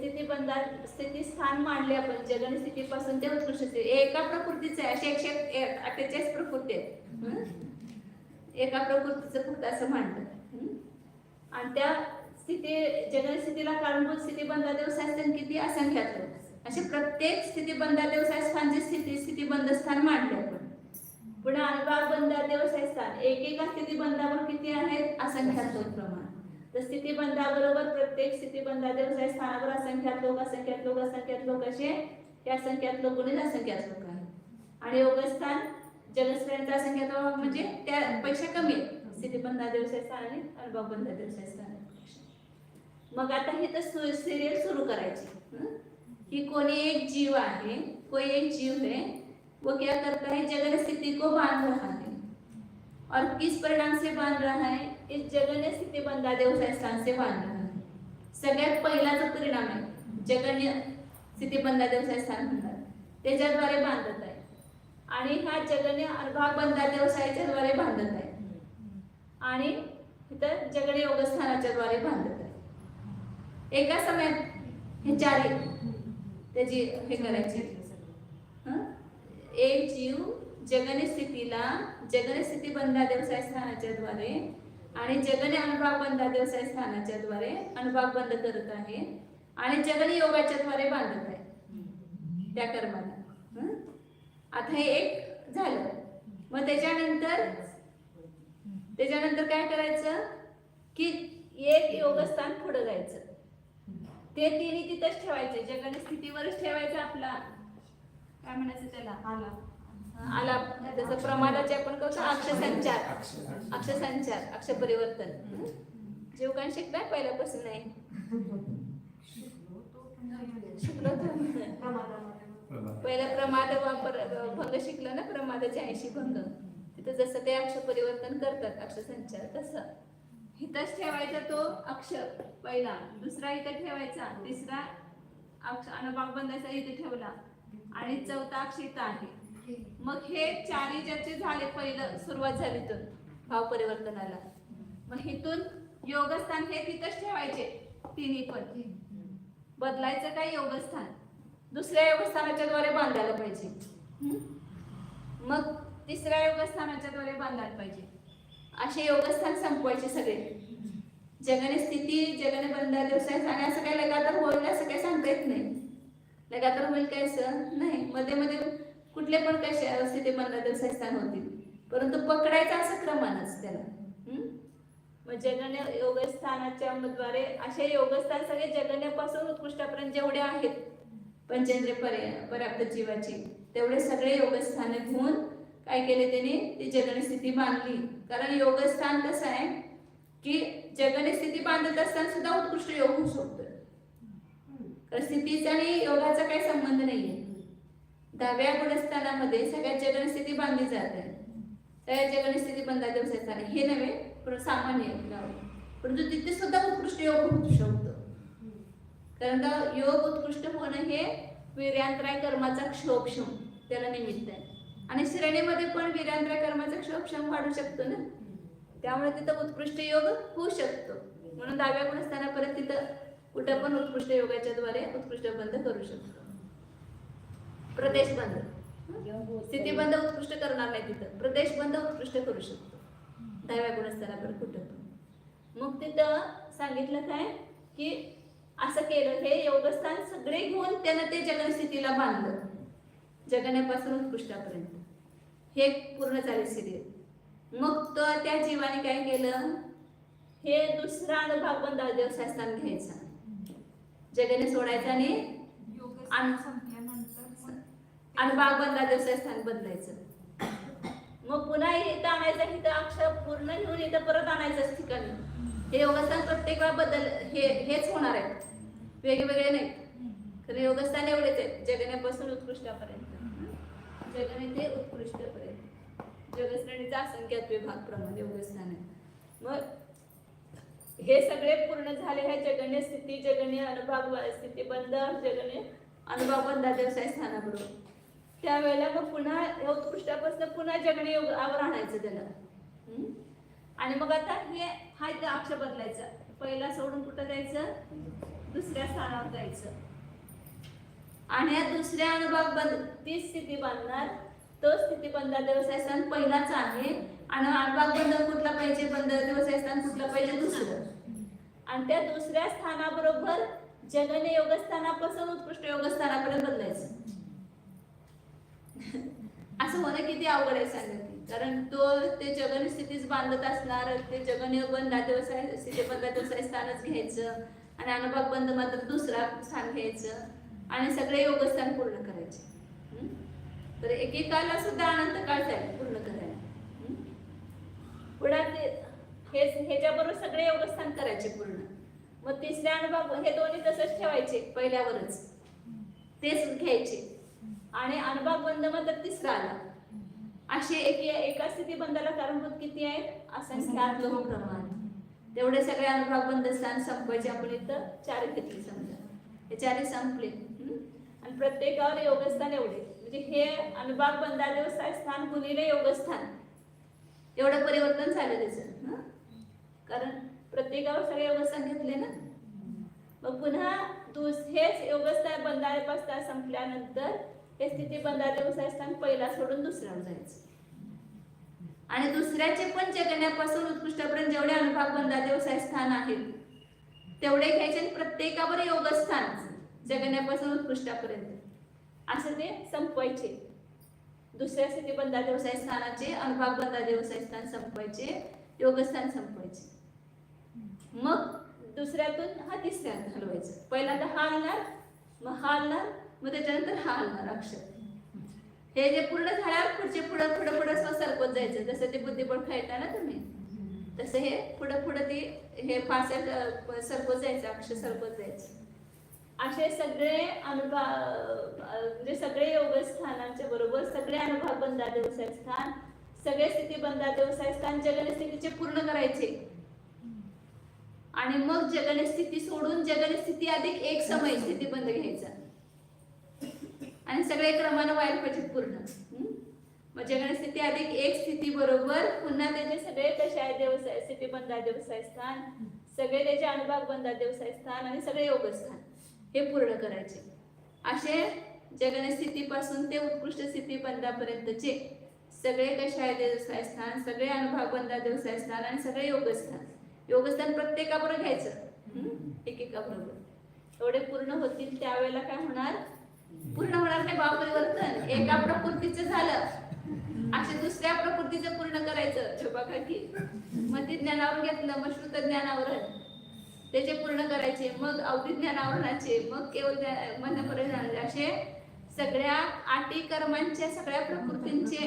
स्थितीस्थान मांडले आपण जगन स्थितीपासून ते उत्कृष्ट स्थिती. एका प्रकृतीचे असे 148 प्रकृती आहेत. एका प्रकृतीचं फक्त असं मांडलं. आणि त्या जगन स्थितीला कारणभूत स्थितीबंधा व्यवसाय स्थान किती? असंख्यात लोक. असे प्रत्येक स्थितीबंधा व्यवसाय स्थानचे स्थितीबंध स्थान मांडले आपण. पुन्हा अनुभाग बंधा व्यवसाय स्थान एकेका स्थितीबंधावर किती आहेत? असंख्यात लोक प्रमाण. तर स्थितीबंधाबरोबर प्रत्येक स्थितीबंधा व्यवसाय स्थानावर असंख्यात लोक असंख्यात लोक असंख्यात लोक असे हे असंख्यात लोक गुणिले असंख्यात लोक आहेत. आणि योगस्थान जगश्रेणीचा असंख्यात भाग म्हणजे त्यापेक्षा कमी आहे स्थितीबंधा व्यवसाय स्थान आणि अनुभाग बंधा व्यवसाय स्थान. मग आता हे तर सिरियल सुरू करायची की कोणी एक जीव आहे, कोई एक जीव है, वो क्या करता है? जगन स्थिति को बांध रहा है. और किस परिणाम से बांध रहा है? इस जगन्य स्थितीबंधा व्यवसाय स्थान से बांध रहा है. सगळ्यात पहिला जो परिणाम आहे जगन्य स्थितीबंधा व्यवसाय स्थान म्हणतात त्याच्याद्वारे बांधत आहे. आणि हा जगन्य अनुभाग बंधा व्यवसायाच्या द्वारे बांधत आहे. आणि इथं जगन्य योगस्थानाच्या द्वारे बांधत आहे. एका समयात हे चारी त्याची हे करायची. एक जीव जगन्य स्थितीला जगन्य स्थितीबंधा व्यवसाय स्थानाच्या द्वारे आणि जगन्य अनुभाग बंधा व्यवसाय स्थानाच्या द्वारे अनुभाग बंद करत आहे आणि जगन्य योगाच्या द्वारे बांधत आहे त्या कर्माला. आता हे एक झालं. मग त्याच्यानंतर काय करायचं की एक योगस्थान पुढे जायचं. ते तिन्ही तिथंच ठेवायचे, जगन्य स्थितीवरच ठेवायचं. आपला काय म्हणायचं त्याला आला जसं प्रमादाचे आपण करतो अक्षसंचार अक्षपरिवर्तन. जीवकान शिकलाय पहिल्यापासून नाही शिकलो पहिला प्रमाद भंग शिकलं ना, प्रमादाचे 80 भंग. तिथं जसं ते अक्षपरिवर्तन करतात अक्षसंचार तसं इथंच ठेवायचा तो अक्षर पहिला, दुसरा इथं ठेवायचा, तिसरा अनुभाग बंधाचा इथे ठेवला आणि चौथा अक्ष इथं आहे. मग हे चारी ज्याचे झाले, पहिलं सुरुवात झाली तर भाव परिवर्तनाला. मग इथून योगस्थान हे तिथंच ठेवायचे तिन्ही पण. बदलायचं काय? योगस्थान दुसऱ्या योगस्थानाच्या द्वारे बांधायला पाहिजे. मग तिसऱ्या योगस्थानाच्या द्वारे बांधायला पाहिजे. असे योगस्थान संपवायचे सगळे. जगन्य स्थिती जगन्य बंधा व्यवसाय आणि असं काही लगातार होईल असं काही सांगता येत नाही. लगातार होईल काय असं नाही. मध्ये मध्ये कुठले पण काही स्थिती बंधा व्यवसाय स्थान होतील, परंतु पकडायचं असं क्रमानच त्याला. मग जगन्य योगस्थानाच्या द्वारे असे योगस्थान सगळे जगन्यापासून उत्कृष्टापर्यंत जेवढे आहेत पंचेंद्रिय पर्याप्त जीवाची तेवढे सगळे योगस्थान घेऊन काय केले त्याने? ती जगन्य स्थिती बांधली. कारण योगस्थान कसं आहे की जगन्य स्थिती बांधत असताना सुद्धा उत्कृष्ट योग होऊ शकतो. कारण स्थितीचा आणि योगाचा काही संबंध नाहीये. 10व्या गुणस्थानामध्ये सगळ्यात जगन्य स्थिती बांधली जाते. सगळ्यात जगन्य स्थिती बंधा व्यवसाय स्थान हे नव्हे सामान्य परंतु तिथे सुद्धा उत्कृष्ट योग होऊ शकतो. कारण का योग उत्कृष्ट होणं हे वीर्यांतराय कर्माचा क्षोभक्षम त्याला निमित्त आहे. आणि श्रेणीमध्ये पण वीर्यांतराय कर्माचा क्षोभक्षम वाढू शकतो ना, त्यामुळे तिथं उत्कृष्ट योग होऊ शकतो. म्हणून 10व्या गुणस्थानापर्यंत तिथं कुठं पण उत्कृष्ट योगाच्या द्वारे उत्कृष्ट बंध करू शकतो. प्रदेश बंध स्थितीबंध उत्कृष्ट करणार नाही तिथं, प्रदेशबंध उत्कृष्ट करू शकतो 10व्या गुणस्थानावर कुठं पण. मग तिथं सांगितलं काय की असं केलं, हे योगस्थान सगळे घेऊन त्यानं ते जगनस्थितीला बांधलं, जगण्यापासून उत्कृष्टापर्यंत. हे पूर्ण झाले सिरियल. मग तो त्या जीवाने काय केलं, हे दुसरा अनुभाग बंद देवस्थान घ्यायचा, जगने सोडायचं आणि योगस्थान संपल्यानंतर मग अनुभाग बंद देवस्थान बदलायचं. मग पुन्हा इथं आणायचं, इथं अक्षर पूर्ण घेऊन इथं परत आणायचं ठिकाणी. हे योगस्थान प्रत्येक वेळा बदल हेच होणार आहे, वेगवेगळे नाही. खरं योगस्थान एवढेच आहेत, जगण्यापासून उत्कृष्टापर्यंत, जगणे ते उत्कृष्टपर्यंत. जगश्रेणीचा असंख्यात विभाग प्रमाणे योगस्थान आहे. मग हे सगळे पूर्ण झाले आहे, जगणे स्थिती, जगणे अनुभाग स्थितीबंध, जगणे अनुभाग बंध व्यवसाय स्थानाबरोबर. त्यावेळेला मग पुन्हा उत्कृष्टापासून पुन्हा जगणे योगावर आणायचं त्याला. आणि मग आता हा इथं अक्ष बदलायचा, पहिला सोडून कुठं जायचं, दुसऱ्या स्थानावर जायचं. आणि या दुसऱ्या अनुभाग बंद ती स्थिती बांधणार, तो स्थिती बंद व्यवसाय स्थान पहिलाच आहे. आणि अनुभाग बंद कुठला पाहिजे, बंद व्यवसाय स्थान कुठलं पाहिजे, दुसरं. आणि त्या दुसऱ्या स्थानाबरोबर जगने योगस्थानापासून उत्कृष्ट योगस्थानापर्यंत बदलायचं. असं होणं किती अवघड आहे सांगा की. कारण तो ते जगन स्थितीच बांधत असणार, ते जगन बंद व्यवसाय स्थिती बंद व्यवसाय स्थानच घ्यायचं आणि अनुभाग बंद मात्र दुसरा स्थान घ्यायचं आणि सगळे योगस्थान पूर्ण करायचे. तर एकेकाला सुद्धा अनंत काळ जाईल पूर्ण करायला. पुढे ह्याच्याबरोबर सगळे योगस्थान करायचे पूर्ण. मग तिसऱ्या अनुभाग हे दोन्ही तसंच ठेवायचे पहिल्यावरच, तेच घ्यायचे. आणि अनुभाग बंद मात्र तिसरा आला. असे एका स्थिती बंदाला कारणभूत किती आहेत, असंख्यात लोक प्रमाण. तेवढे सगळे अनुभाग बंद स्थान संपवायचे. आपण इथं 4 घेतले समजा, हे 4 संपले. आणि प्रत्येकावर योगस्थान एवढे, म्हणजे हे अनुभाग बंदा व्यवसाय स्थान गुणिले योगस्थान एवढं परिवर्तन झालं त्याचं. कारण प्रत्येकावर सगळे योगस्थान घेतले ना. मग पुन्हा हेच योगस्थान बंदापासून संपल्यानंतर हे स्थिती बंदा व्यवसाय स्थान पहिला सोडून दुसऱ्यावर जायचं. आणि दुसऱ्याचे पण जगण्यापासून उत्कृष्टापर्यंत जेवढे अनुभाग बंदा व्यवसाय स्थान आहेत तेवढे घ्यायचे आणि प्रत्येकावर योगस्थान जगण्यापासून उत्कृष्टापर्यंत असं ते संपवायचे. दुसऱ्या स्थिती बंदा व्यवसाय स्थानाचे अनुभाग बंदा व्यवसाय स्थान संपवायचे, योगस्थान संपवायचे. मग दुसऱ्यातून हा तिसऱ्यात हलवायचं. पहिल्यांदा हा हलणार, मग हा हलणार, मग त्याच्यानंतर हा हलणार अक्षर. हे जे पूर्ण झाल्यावर पुढचे पुढं पुढं पुढं सरकवत जायचं. जसं ते बुद्धिबळ खेळता ना तुम्ही, तसं हे पुढं पुढं ते हे फास्यात सरकवत जायचं, अक्षर सरकवत जायचं. असे सगळे अनुभाग म्हणजे सगळे योगस्थानांच्या बरोबर सगळे अनुभाग बंदा व्यवसाय स्थान, सगळे स्थिती बंदा व्यवसाय स्थान जगने स्थितीचे पूर्ण करायचे. आणि मग जगने स्थिती सोडून जगने स्थिती अधिक एक समय स्थिती बंद घ्यायचा आणि सगळे क्रमानं व्हायला पाहिजे पूर्ण. मग जगने स्थिती अधिक एक स्थिती बरोबर पुन्हा त्याचे सगळे कसे आहे व्यवसाय स्थिती बंदा व्यवसाय स्थान, सगळे त्याचे अनुभाग बंदा व्यवसाय स्थान आणि सगळे योगस्थान हे पूर्ण करायचे. असे जगने स्थितीपासून ते उत्कृष्ट स्थिती बंदापर्यंतचे सगळे कसे आहे व्यवसाय स्थान, सगळे अनुभाग बंदा व्यवसाय स्थान आणि सगळे योगस्थान. योगस्थान प्रत्येकाबरोबर घ्यायचं, एकेकाबरोबर. एवढे पूर्ण होतील त्यावेळेला काय होणार, पूर्ण होणार नाही भाव परिवर्तन. एका प्रकृतीचं झालं, असे दुसऱ्या प्रकृतीचं पूर्ण करायचं. बघा की मग ते ज्ञानावर घेतलं, मग श्रुत ज्ञानावर त्याचे पूर्ण करायचे, मग अवधी ज्ञानावरणाचे, मग केवळ मनपर्यंत. असे सगळ्या 8 कर्मांच्या सगळ्या प्रकृतींचे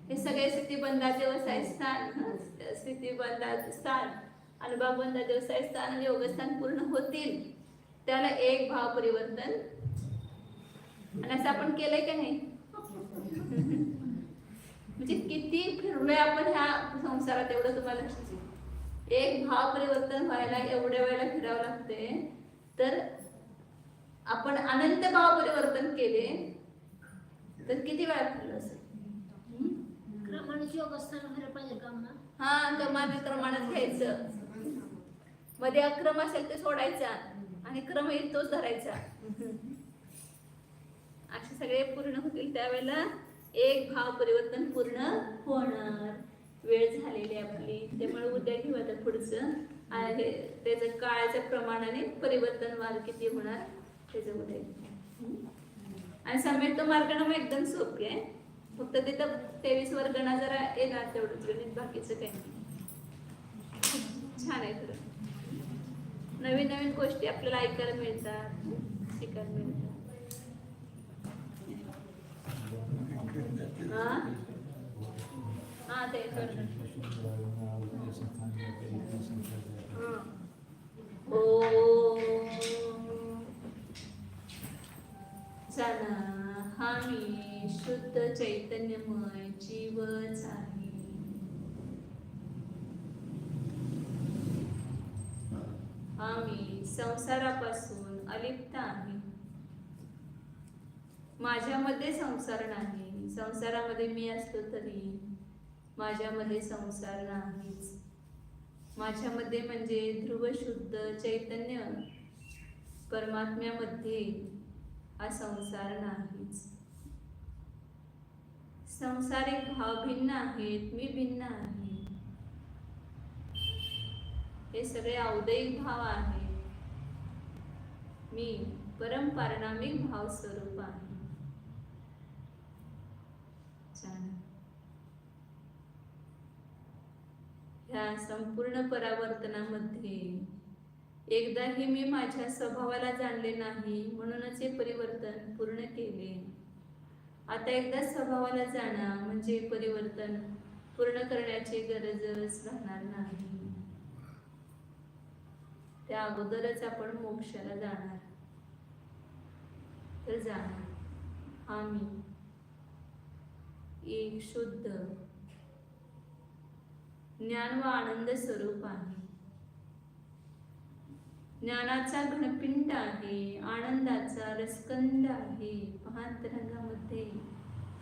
हे सगळे स्थितीबंधा व्यवसाय स्थान, स्थितीबंधा स्थान, अनुभाग बंदा व्यवसाय स्थान आणि योगस्थान पूर्ण होतील त्याला एक भाव परिवर्तन. आणि असं आपण केलंय का नाही? म्हणजे किती फिरलोय आपण ह्या संसारात एवढं तुम्हाला लक्षात येईल. एक भाव परिवर्तन व्हायला एवढ्या वेळेला फिरावं लागते. तर आपण अनंत भाव परिवर्तन केले तर किती वेळा फिरलो असेल? क्रमाने योगस्थान व्हायला पाहिजे का म्हणा. हा, क्रमानं घ्यायचं. मध्ये अक्रम असेल ते सोडायचा आणि क्रम येईल तोच धरायचा. असे सगळे पूर्ण होतील त्यावेळेला एक भाव परिवर्तन पूर्ण होणार. वेळ झालेली आहे आपली, त्यामुळे उद्या घेऊ आता पुढचं आहे त्याचं काळाच्या प्रमाणाने परिवर्तन वार किती होणार त्याच्यामध्ये. आणि समेट तो मार्गणा एकदम सोपी आहे, फक्त तिथं 23 वर गणा जरा येणार तेवढंच गणित, बाकीचं काही नाही. छान आहे खरं, नवीन नवीन गोष्टी आपल्याला ऐकायला मिळतात, शिकायला मिळतात. हा ते जाना हा मी शुद्ध चैतन्यमय जीवच आहे. हा मी संसारापासून अलिप्त आहे. माझ्यामध्ये संसार नाही, संसारामध्ये मी असतो तरी माझ्यामध्ये संसार नाहीच. माझ्यामध्ये म्हणजे ध्रुव शुद्ध चैतन्य परमात्म्यामध्ये हा संसार नाहीच. संसारिक भाव भिन्न आहेत, मी भिन्न आहे. हे सगळे औदैहिक भाव आहेत. मी परमपारणामिक भाव स्वरूप आहे. ह्या संपूर्ण परावर्तनामध्ये एकदाही मी माझ्या स्वभावाला जाणले नाही, म्हणूनच हे परिवर्तन पूर्ण केले. आता एकदा स्वभावाला जाणा म्हणजे परिवर्तन पूर्ण करण्याची गरजच राहणार नाही. त्या अगोदरच आपण मोक्षाला जाणार. तर जाणार हा मी एक शुद्ध ज्ञान व आनंद स्वरूप आहे. ज्ञानाचा घनपिंड आहे, आनंदाचा रसकंद आहे. महांतरंगामध्ये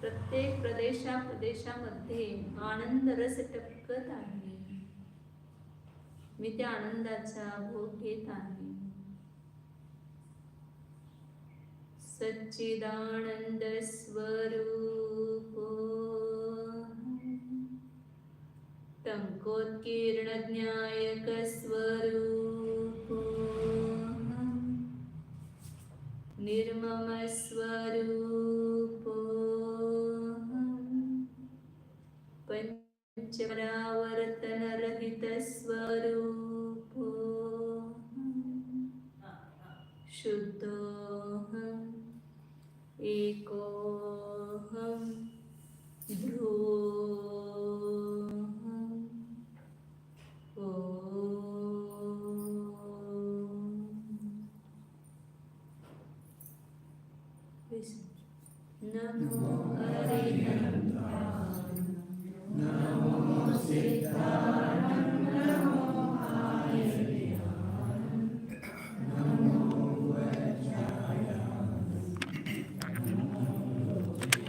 प्रत्येक प्रदेशामध्ये आनंद रस टपकत आहे. मी त्या आनंदाचा भोग घेत आहे. सच्चिदानंद स्वरूप टंकोत्कीर्ण ज्ञायक स्वरूप निर्मम स्वरूप पंचपरावर्तन रहित स्वरूप शुद्धोऽहम् एकोऽहम् ध्रुवोऽहम् ओम नमो